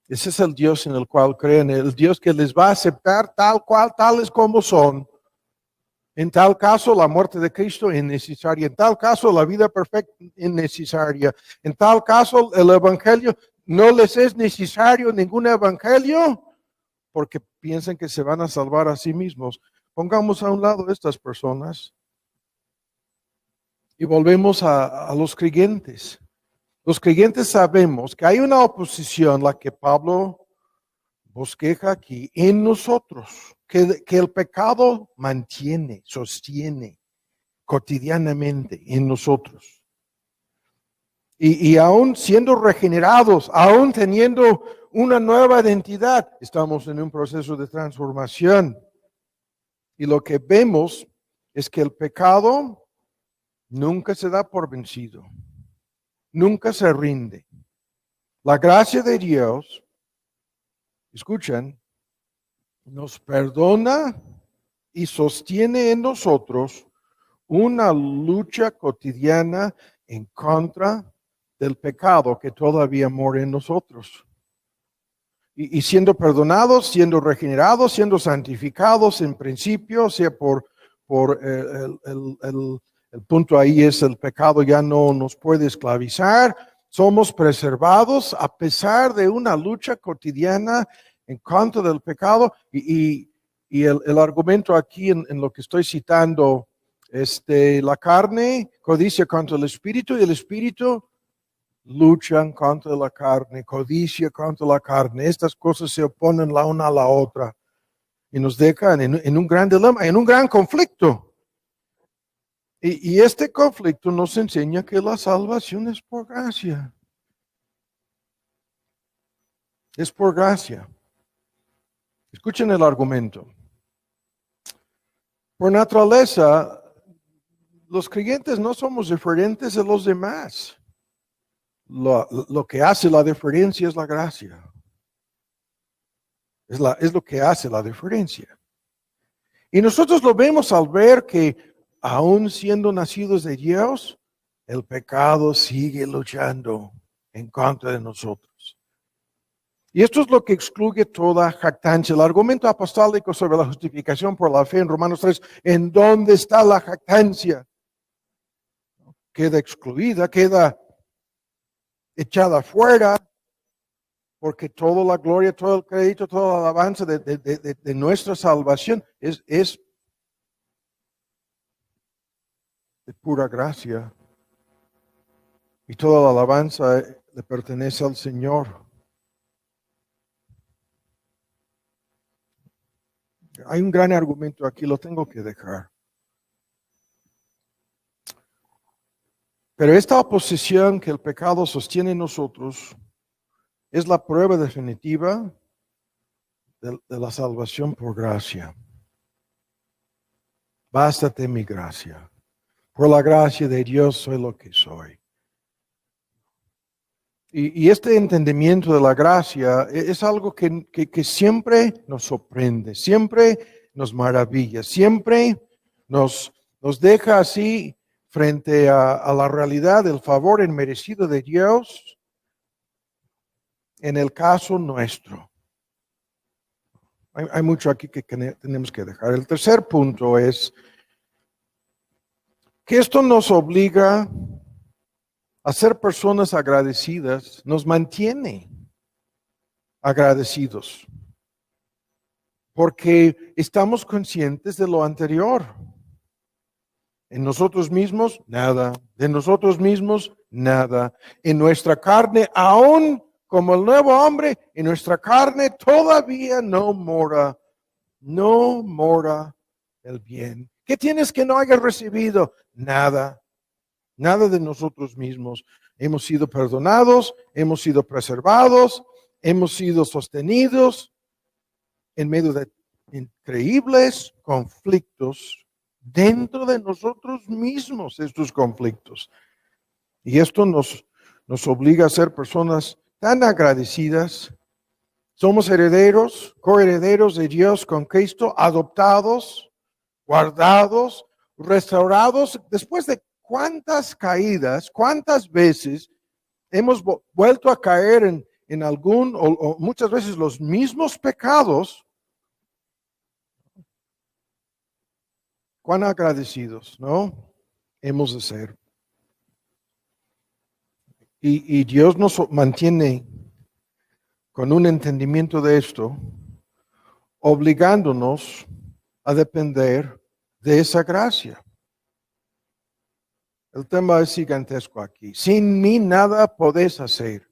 A: Ese es el Dios en el cual creen, el Dios que les va a aceptar tal cual, tales como son. En tal caso, la muerte de Cristo es necesaria. En tal caso, la vida perfecta es necesaria. En tal caso, el evangelio no les es necesario ningún evangelio porque piensan que se van a salvar a sí mismos. Pongamos a un lado estas personas y volvemos a los creyentes. Los creyentes sabemos que hay una oposición, la que Pablo bosqueja aquí, en nosotros, que el pecado mantiene, sostiene cotidianamente en nosotros. Y aún siendo regenerados, aún teniendo una nueva identidad, estamos en un proceso de transformación. Y lo que vemos es que el pecado nunca se da por vencido, nunca se rinde. La gracia de Dios, escuchen, nos perdona y sostiene en nosotros una lucha cotidiana en contra del pecado que todavía mora en nosotros. Y siendo perdonados, siendo regenerados, siendo santificados en principio, o sea, por el punto ahí es el pecado ya no nos puede esclavizar, somos preservados a pesar de una lucha cotidiana en contra del pecado. Y el argumento aquí en lo que estoy citando, la carne codicia contra el espíritu y el espíritu luchan contra la carne, codicia contra la carne. Estas cosas se oponen la una a la otra y nos dejan en un gran dilema, en un gran conflicto. Y este conflicto nos enseña que la salvación es por gracia. Es por gracia. Escuchen el argumento. Por naturaleza, los creyentes no somos diferentes de los demás. Lo que hace la diferencia es la gracia. Es lo que hace la diferencia. Y nosotros lo vemos al ver que aún siendo nacidos de Dios, el pecado sigue luchando en contra de nosotros. Y esto es lo que excluye toda jactancia. El argumento apostólico sobre la justificación por la fe en Romanos 3, ¿en dónde está la jactancia? Queda excluida, queda echada fuera, porque toda la gloria, todo el crédito, toda la alabanza de nuestra salvación es de pura gracia. Y toda la alabanza le pertenece al Señor. Hay un gran argumento aquí, lo tengo que dejar. Pero esta oposición que el pecado sostiene en nosotros es la prueba definitiva de la salvación por gracia. Bástate mi gracia. Por la gracia de Dios soy lo que soy. Y este entendimiento de la gracia es algo que siempre nos sorprende, siempre nos maravilla, siempre nos deja así frente a la realidad del favor inmerecido de Dios en el caso nuestro. Hay mucho aquí que tenemos que dejar. El tercer punto es que esto nos obliga a ser personas agradecidas, nos mantiene agradecidos, porque estamos conscientes de lo anterior. En nosotros mismos, nada. De nosotros mismos, nada. En nuestra carne, aún como el nuevo hombre, en nuestra carne todavía no mora el bien. ¿Qué tienes que no hayas recibido? Nada. Nada de nosotros mismos. Hemos sido perdonados, hemos sido preservados, hemos sido sostenidos en medio de increíbles conflictos dentro de nosotros mismos, estos conflictos. Y esto nos obliga a ser personas tan agradecidas. Somos herederos, coherederos de Dios con Cristo, adoptados, guardados, restaurados después de ¿cuántas caídas, cuántas veces hemos vuelto a caer en algún o muchas veces los mismos pecados? Cuán agradecidos, ¿no? Hemos de ser. Y Dios nos mantiene con un entendimiento de esto, obligándonos a depender de esa gracia. El tema es gigantesco aquí. Sin mí nada podés hacer.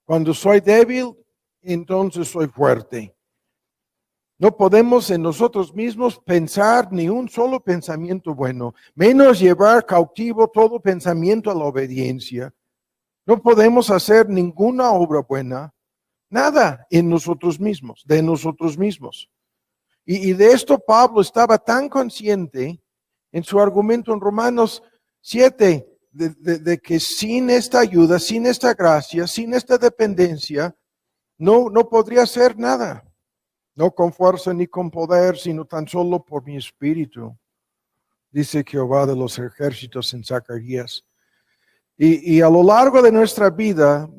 A: Cuando soy débil, entonces soy fuerte. No podemos en nosotros mismos pensar ni un solo pensamiento bueno, menos llevar cautivo todo pensamiento a la obediencia. No podemos hacer ninguna obra buena, nada en nosotros mismos, de nosotros mismos. Y de esto Pablo estaba tan consciente en su argumento en Romanos 7, de que sin esta ayuda, sin esta gracia, sin esta dependencia, no podría hacer nada. No con fuerza ni con poder, sino tan solo por mi espíritu, dice Jehová de los ejércitos en Zacarías. Y a lo largo de nuestra vida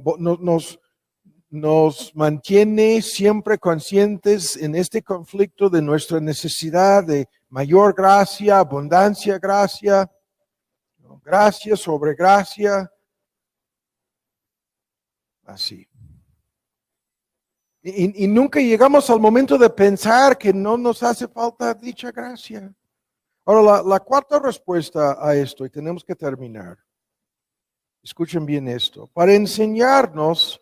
A: nos mantiene siempre conscientes en este conflicto de nuestra necesidad de mayor gracia, abundancia, gracia sobre gracia, así. Y nunca llegamos al momento de pensar que no nos hace falta dicha gracia. Ahora, la cuarta respuesta a esto, y tenemos que terminar. Escuchen bien esto. Para enseñarnos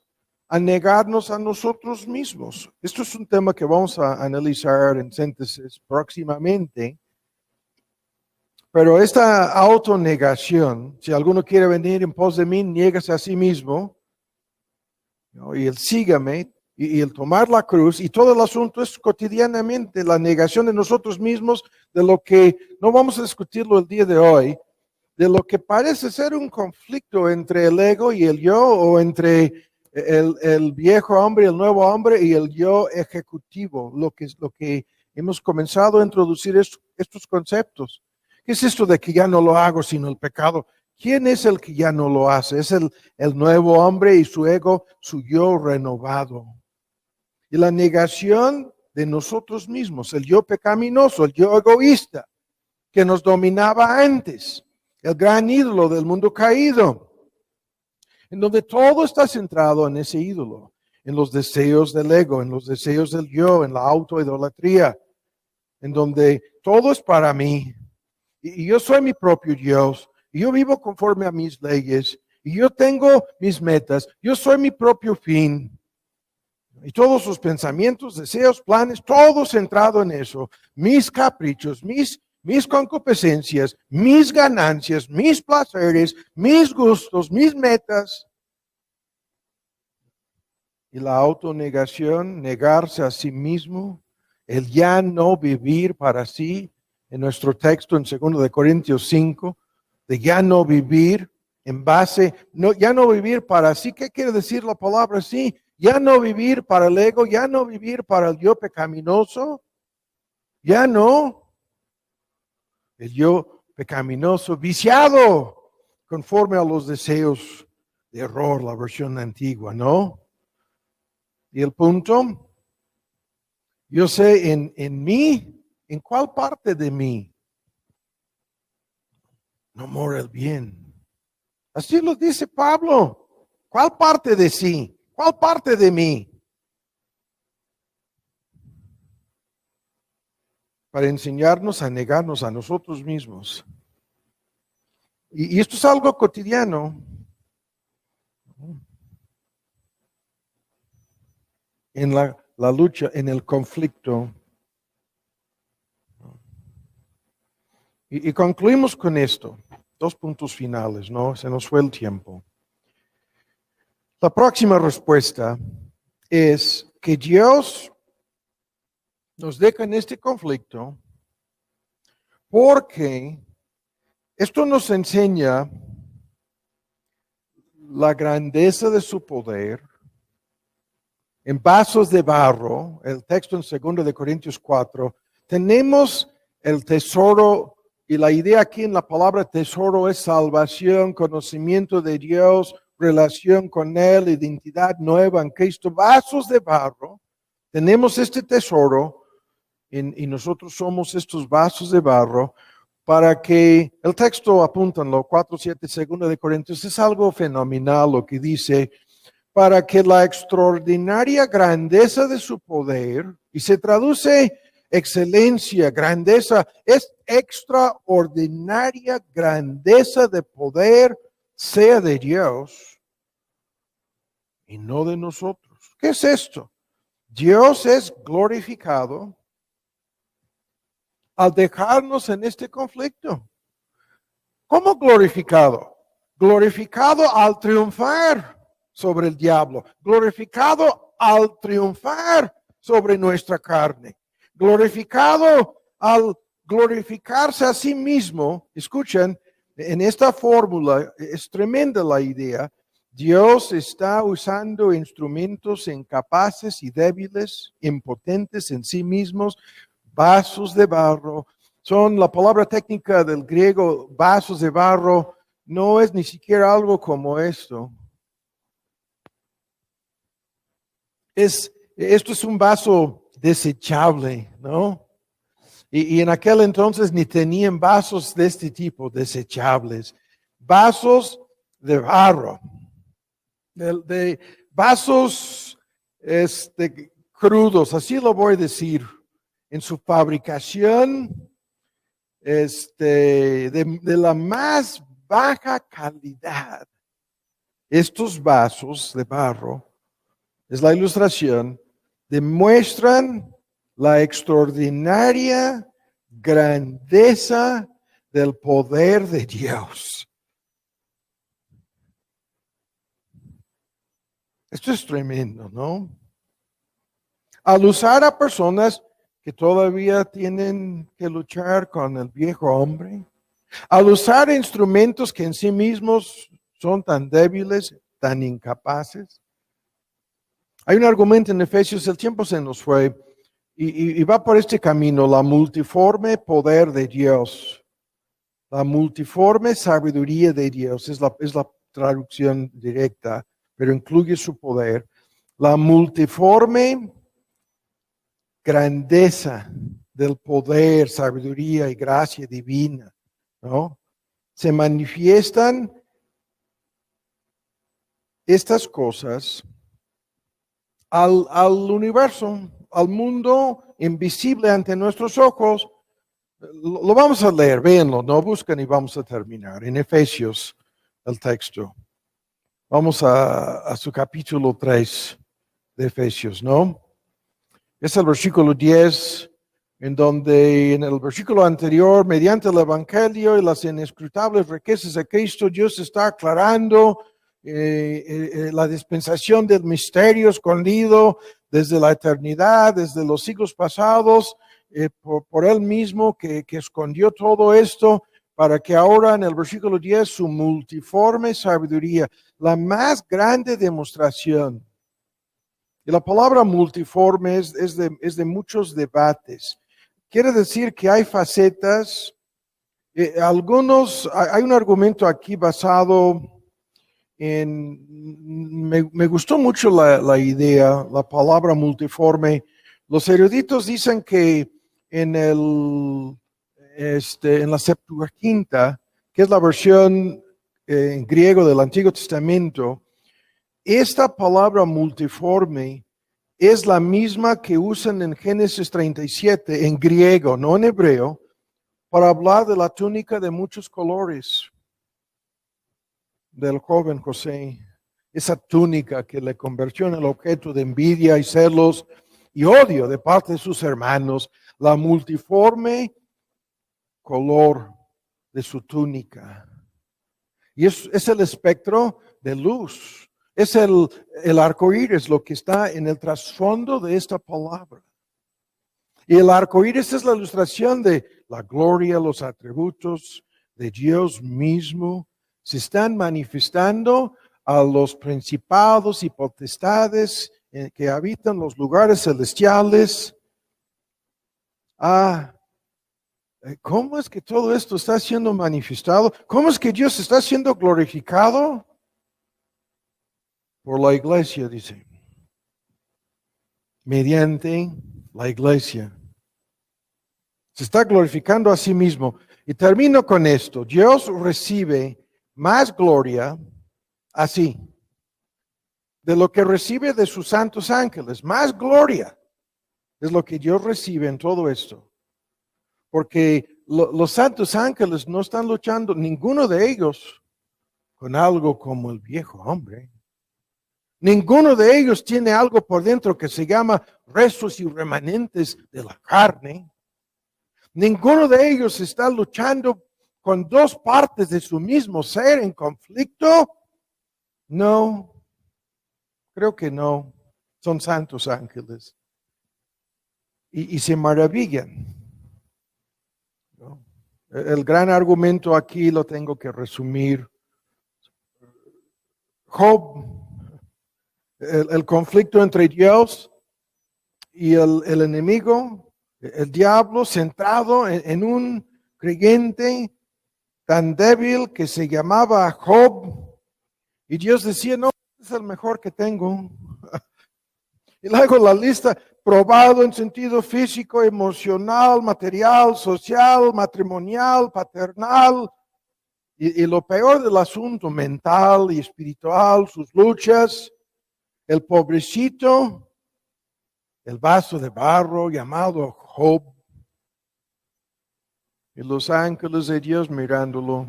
A: a negarnos a nosotros mismos. Esto es un tema que vamos a analizar en síntesis próximamente. Pero esta autonegación, si alguno quiere venir en pos de mí, niégase a sí mismo, ¿no? Y el sígame, y el tomar la cruz, y todo el asunto es cotidianamente la negación de nosotros mismos, de lo que, no vamos a discutirlo el día de hoy, de lo que parece ser un conflicto entre el ego y el yo, o entre el viejo hombre y el nuevo hombre y el yo ejecutivo, lo que hemos comenzado a introducir estos conceptos. ¿Qué es esto de que ya no lo hago sino el pecado? ¿Quién es el que ya no lo hace? Es el nuevo hombre y su ego, su yo renovado. Y la negación de nosotros mismos, el yo pecaminoso, el yo egoísta, que nos dominaba antes, el gran ídolo del mundo caído. en donde todo está centrado en ese ídolo, en los deseos del ego, en los deseos del yo, en la autoidolatría, en donde todo es para mí, y yo soy mi propio Dios, y yo vivo conforme a mis leyes, y yo tengo mis metas, yo soy mi propio fin. Y todos sus pensamientos, deseos, planes, todo centrado en eso. Mis caprichos, mis concupiscencias, mis ganancias, mis placeres, mis gustos, mis metas. Y la autonegación, negarse a sí mismo, el ya no vivir para sí, en nuestro texto en 2 de Corintios 5, de ya no vivir en base, no, ya no vivir para sí. ¿Qué quiere decir la palabra sí? Ya no vivir para el ego, ya no vivir para el yo pecaminoso, ya no. El yo pecaminoso, viciado conforme a los deseos de error, la versión antigua, ¿no? Y el punto, yo sé en mí, ¿en cuál parte de mí no mora el bien? Así lo dice Pablo. ¿Cuál parte de sí? ¿Cuál parte de mí? Para enseñarnos a negarnos a nosotros mismos. Y esto es algo cotidiano en la lucha, en el conflicto. Y concluimos con esto. 2 puntos finales, ¿no? Se nos fue el tiempo. La próxima respuesta es que Dios nos deja en este conflicto porque esto nos enseña la grandeza de su poder en vasos de barro. El texto en 2 de Corintios 4, tenemos el tesoro, y la idea aquí en la palabra tesoro es salvación, conocimiento de Dios, relación con Él, identidad nueva en Cristo, vasos de barro. Tenemos este tesoro y nosotros somos estos vasos de barro para que, el texto apúntanlo, 4:7, 2 de Corintios, es algo fenomenal lo que dice, para que la extraordinaria grandeza de su poder, y se traduce excelencia, grandeza, es extraordinaria grandeza de poder, sea de Dios y no de nosotros. ¿Qué es esto? Dios es glorificado al dejarnos en este conflicto. ¿Cómo glorificado? Glorificado al triunfar sobre el diablo, glorificado al triunfar sobre nuestra carne, glorificado al glorificarse a sí mismo. Escuchen, en esta fórmula es tremenda la idea. Dios está usando instrumentos incapaces y débiles, impotentes en sí mismos, vasos de barro. Son la palabra técnica del griego, vasos de barro, no es ni siquiera algo como esto. Esto es un vaso desechable, ¿no? Y en aquel entonces ni tenían vasos de este tipo, desechables. Vasos de barro, de vasos crudos, así lo voy a decir. En su fabricación, de la más baja calidad. Estos vasos de barro, es la ilustración, demuestran la extraordinaria grandeza del poder de Dios. Esto es tremendo, ¿no? Al usar a personas que todavía tienen que luchar con el viejo hombre, al usar instrumentos que en sí mismos son tan débiles, tan incapaces. Hay un argumento en Efesios, el tiempo se nos fue, y va por este camino, la multiforme poder de Dios, la multiforme sabiduría de Dios, es la traducción directa, pero incluye su poder. La multiforme grandeza del poder, sabiduría y gracia divina, ¿no? Se manifiestan estas cosas al universo, al mundo invisible ante nuestros ojos. Lo vamos a leer, véanlo, no buscan y vamos a terminar. En Efesios, el texto. Vamos a su capítulo 3 de Efesios, ¿no? Es el versículo 10, en donde en el versículo anterior, mediante el Evangelio y las inescrutables riquezas de Cristo, Dios está aclarando la dispensación del misterio escondido desde la eternidad, desde los siglos pasados, por Él mismo que escondió todo esto, para que ahora en el versículo 10 su multiforme sabiduría, la más grande demostración. Y la palabra multiforme es de muchos debates. Quiere decir que hay facetas, hay un argumento aquí basado me gustó mucho la idea, la palabra multiforme. Los eruditos dicen que en la Septuaginta, que es la versión en griego del Antiguo Testamento, esta palabra multiforme es la misma que usan en Génesis 37 en griego, no en hebreo, para hablar de la túnica de muchos colores del joven José, esa túnica que le convirtió en el objeto de envidia y celos y odio de parte de sus hermanos, la multiforme color de su túnica. Y es el espectro de luz, es el arco iris lo que está en el trasfondo de esta palabra. Y el arco iris es la ilustración de la gloria, los atributos de Dios mismo. Se están manifestando a los principados y potestades que habitan los lugares celestiales. ¿Cómo es que todo esto está siendo manifestado? ¿Cómo es que Dios está siendo glorificado? Por la iglesia, dice. Mediante la iglesia. Se está glorificando a sí mismo. Y termino con esto. Dios recibe más gloria así, de lo que recibe de sus santos ángeles. Más gloria es lo que Dios recibe en todo esto. Porque los santos ángeles no están luchando, ninguno de ellos, con algo como el viejo hombre. Ninguno de ellos tiene algo por dentro que se llama restos y remanentes de la carne. Ninguno de ellos está luchando con dos partes de su mismo ser en conflicto. No, creo que no. Son santos ángeles. Y se maravillan. ¿No? El gran argumento aquí lo tengo que resumir. Job, el conflicto entre Dios y el enemigo, el diablo, centrado en un creyente tan débil que se llamaba Job, y Dios decía, no, es el mejor que tengo. Y luego la lista, probado en sentido físico, emocional, material, social, matrimonial, paternal, y lo peor del asunto, mental y espiritual, sus luchas, el pobrecito, el vaso de barro llamado Job, y los ángeles de Dios mirándolo.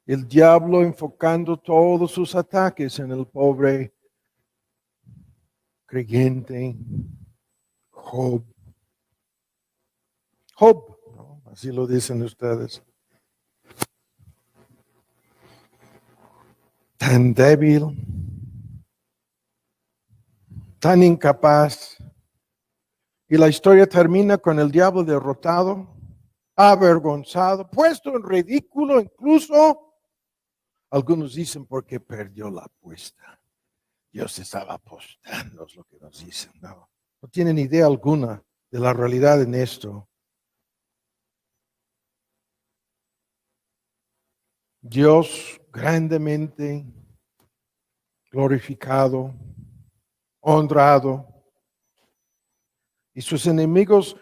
A: El diablo enfocando todos sus ataques en el pobre creyente Job. Job, ¿no? Así lo dicen ustedes. Tan débil, tan incapaz. Y la historia termina con el diablo derrotado, avergonzado, puesto en ridículo incluso. Algunos dicen porque perdió la apuesta. Dios estaba apostando, es lo que nos dicen. No tienen idea alguna de la realidad en esto. Dios grandemente glorificado, honrado, y sus enemigos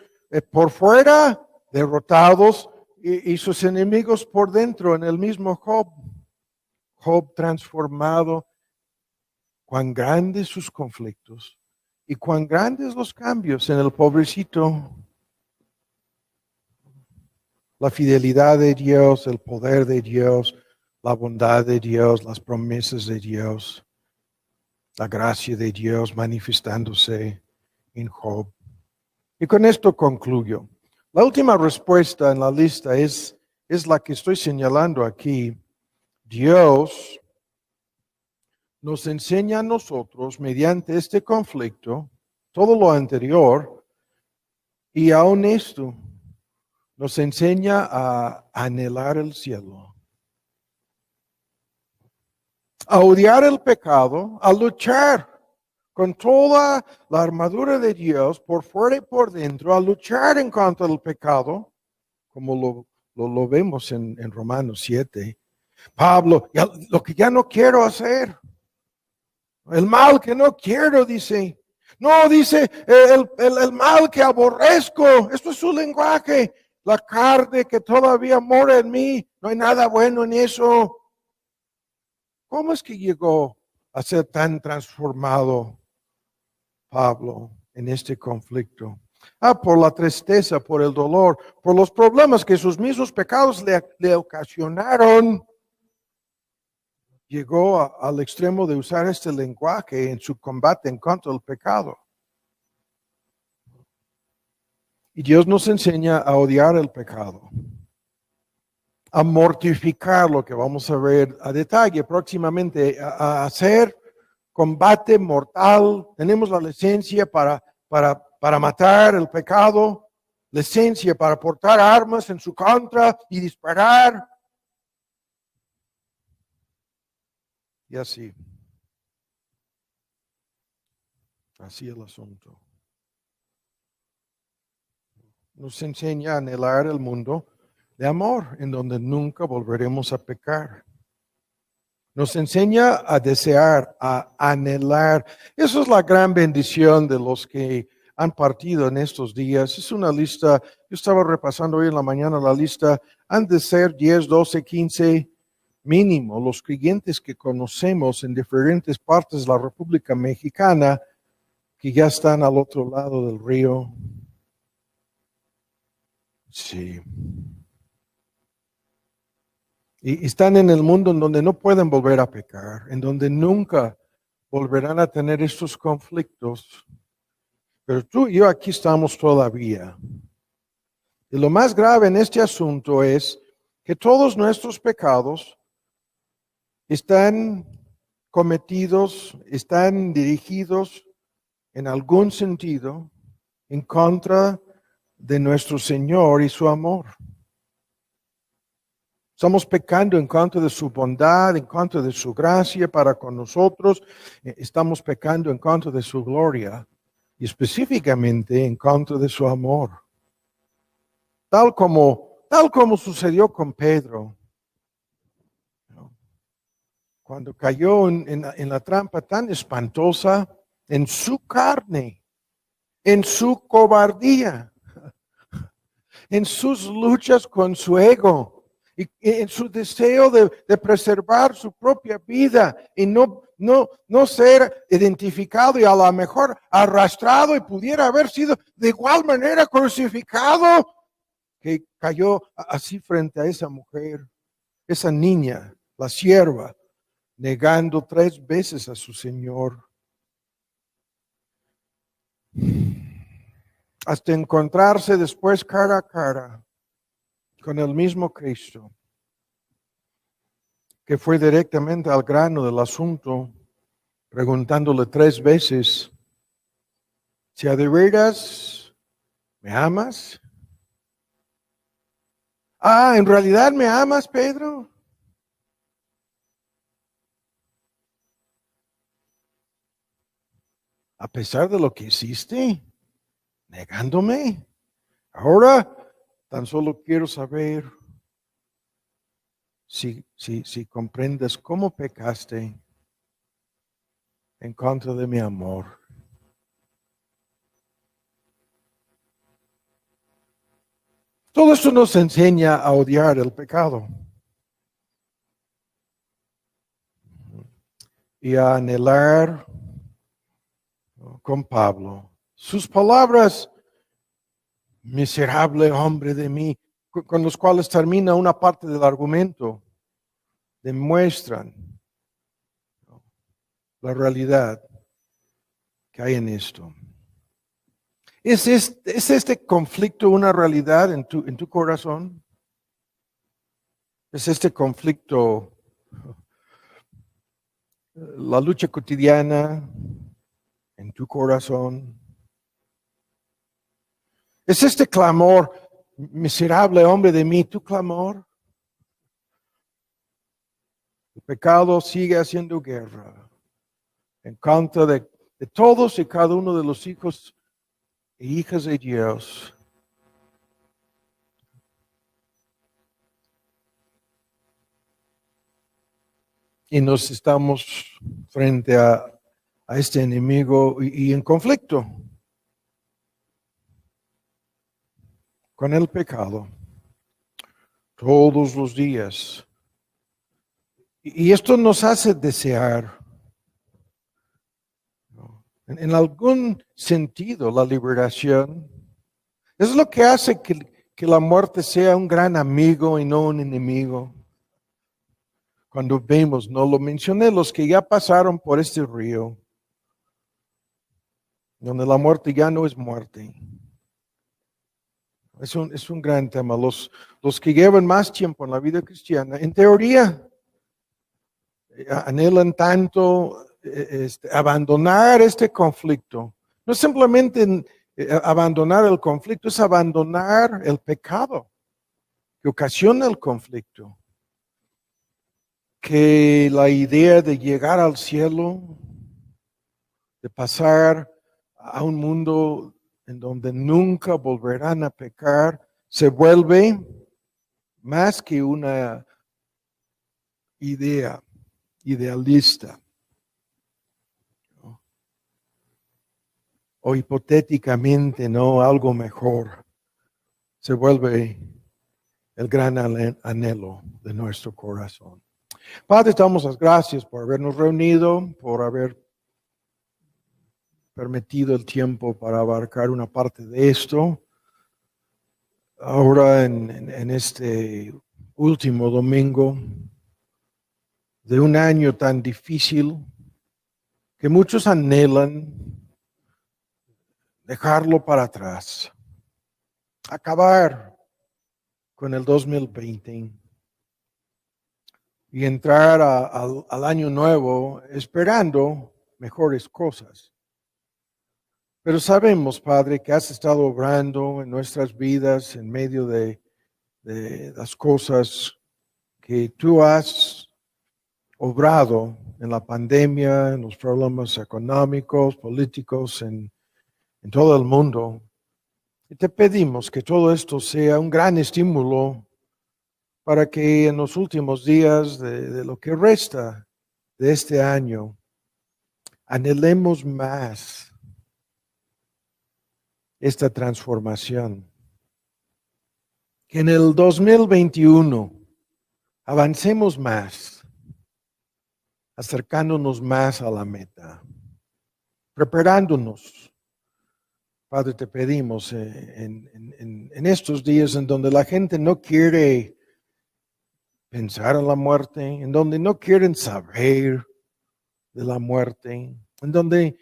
A: por fuera derrotados y sus enemigos por dentro en el mismo Job. Job transformado, cuán grandes sus conflictos y cuán grandes los cambios en el pobrecito. La fidelidad de Dios, el poder de Dios, la bondad de Dios, las promesas de Dios, la gracia de Dios manifestándose en Job. Y con esto concluyo. La última respuesta en la lista es la que estoy señalando aquí. Dios nos enseña a nosotros, mediante este conflicto, todo lo anterior, y aún esto, nos enseña a anhelar el cielo, a odiar el pecado, a luchar con toda la armadura de Dios por fuera y por dentro, a luchar en contra del pecado, como lo vemos en Romanos 7. Pablo, lo que ya no quiero hacer, el mal que no quiero, dice. No, dice, el mal que aborrezco. Esto es su lenguaje. La carne que todavía mora en mí. No hay nada bueno en eso. ¿Cómo es que llegó a ser tan transformado Pablo en este conflicto? Por la tristeza, por el dolor, por los problemas que sus mismos pecados le ocasionaron. Llegó al extremo de usar este lenguaje en su combate en contra del pecado. Y Dios nos enseña a odiar el pecado, a mortificar, lo que vamos a ver a detalle próximamente, a hacer combate mortal. Tenemos la licencia para matar el pecado, licencia para portar armas en su contra y disparar. Y así el asunto. Nos enseña a anhelar el mundo de amor, en donde nunca volveremos a pecar. Nos enseña a desear, a anhelar. Eso es la gran bendición de los que han partido en estos días. Es una lista, yo estaba repasando hoy en la mañana la lista, han de ser 10, 12, 15 mínimo los creyentes que conocemos en diferentes partes de la República Mexicana que ya están al otro lado del río. Sí. Y están en el mundo en donde no pueden volver a pecar, en donde nunca volverán a tener estos conflictos. Pero tú y yo aquí estamos todavía. Y lo más grave en este asunto es que todos nuestros pecados están cometidos, están dirigidos en algún sentido en contra de nuestro Señor y su amor. Estamos pecando en contra de su bondad, en contra de su gracia para con nosotros. Estamos pecando en contra de su gloria y específicamente en contra de su amor. Tal como sucedió con Pedro. Cuando cayó en la trampa tan espantosa, en su carne, en su cobardía, en sus luchas con su ego, y en su deseo de preservar su propia vida y no ser identificado y a lo mejor arrastrado y pudiera haber sido de igual manera crucificado, que cayó así frente a esa mujer, esa niña, la sierva, negando 3 veces a su Señor, hasta encontrarse después cara a cara con el mismo Cristo, que fue directamente al grano del asunto, preguntándole 3 veces, si de veras me amas. ¿En realidad me amas, Pedro? A pesar de lo que hiciste, negándome. Ahora tan solo quiero saber si comprendes cómo pecaste en contra de mi amor. Todo esto nos enseña a odiar el pecado. y a anhelar, ¿no?, con Pablo. Sus palabras, miserable hombre de mí, con los cuales termina una parte del argumento, demuestran, ¿no?, la realidad que hay en esto. ¿Es este conflicto una realidad en tu corazón? ¿Es este conflicto la lucha cotidiana en tu corazón? ¿Es este clamor, miserable hombre de mí, tu clamor? El pecado sigue haciendo guerra en contra de todos y cada uno de los hijos e hijas de Dios. Y nos estamos frente a este enemigo y en conflicto con el pecado todos los días. Y esto nos hace desear, ¿no?, en algún sentido, la liberación. Es lo que hace que la muerte sea un gran amigo y no un enemigo. Cuando vemos, no lo mencioné, los que ya pasaron por este río, donde la muerte ya no es muerte. Es un gran tema. Los que llevan más tiempo en la vida cristiana, en teoría, anhelan tanto abandonar este conflicto. No es simplemente abandonar el conflicto, es abandonar el pecado que ocasiona el conflicto. Que la idea de llegar al cielo, de pasar a un mundo en donde nunca volverán a pecar, se vuelve más que una idea idealista, ¿no?, o hipotéticamente, no, algo mejor. Se vuelve el gran anhelo de nuestro corazón. Padre, te damos las gracias por habernos reunido, por haber permitido el tiempo para abarcar una parte de esto. Ahora en este último domingo de un año tan difícil que muchos anhelan dejarlo para atrás, acabar con el 2020 y entrar al año nuevo esperando mejores cosas. Pero sabemos, Padre, que has estado obrando en nuestras vidas en medio de las cosas que tú has obrado en la pandemia, en los problemas económicos, políticos, en todo el mundo. Y te pedimos que todo esto sea un gran estímulo para que en los últimos días de lo que resta de este año anhelemos más esta transformación. Que en el 2021 avancemos más, acercándonos más a la meta, preparándonos. Padre, te pedimos en estos días en donde la gente no quiere pensar en la muerte, en donde no quieren saber de la muerte, en donde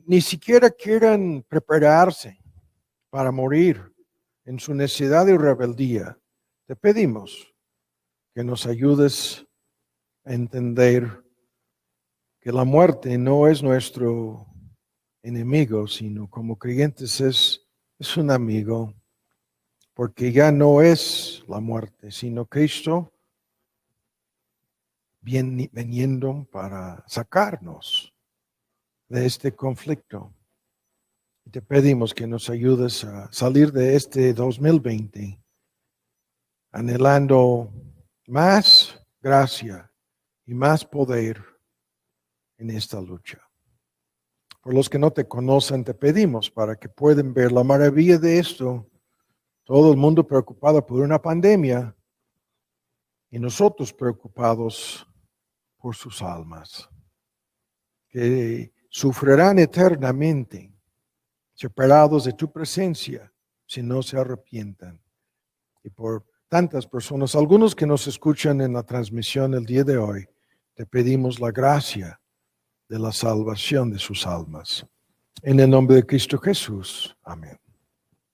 A: ni siquiera quieran prepararse para morir en su necedad y rebeldía, te pedimos que nos ayudes a entender que la muerte no es nuestro enemigo, sino como creyentes es un amigo, porque ya no es la muerte, sino Cristo viniendo para sacarnos de este conflicto. Y te pedimos que nos ayudes a salir de este 2020 anhelando más gracia y más poder en esta lucha. Por los que no te conocen, te pedimos para que puedan ver la maravilla de esto. Todo el mundo preocupado por una pandemia y nosotros preocupados por sus almas. que sufrirán eternamente, separados de tu presencia, si no se arrepientan. Y por tantas personas, algunos que nos escuchan en la transmisión el día de hoy, te pedimos la gracia de la salvación de sus almas. En el nombre de Cristo Jesús. Amén.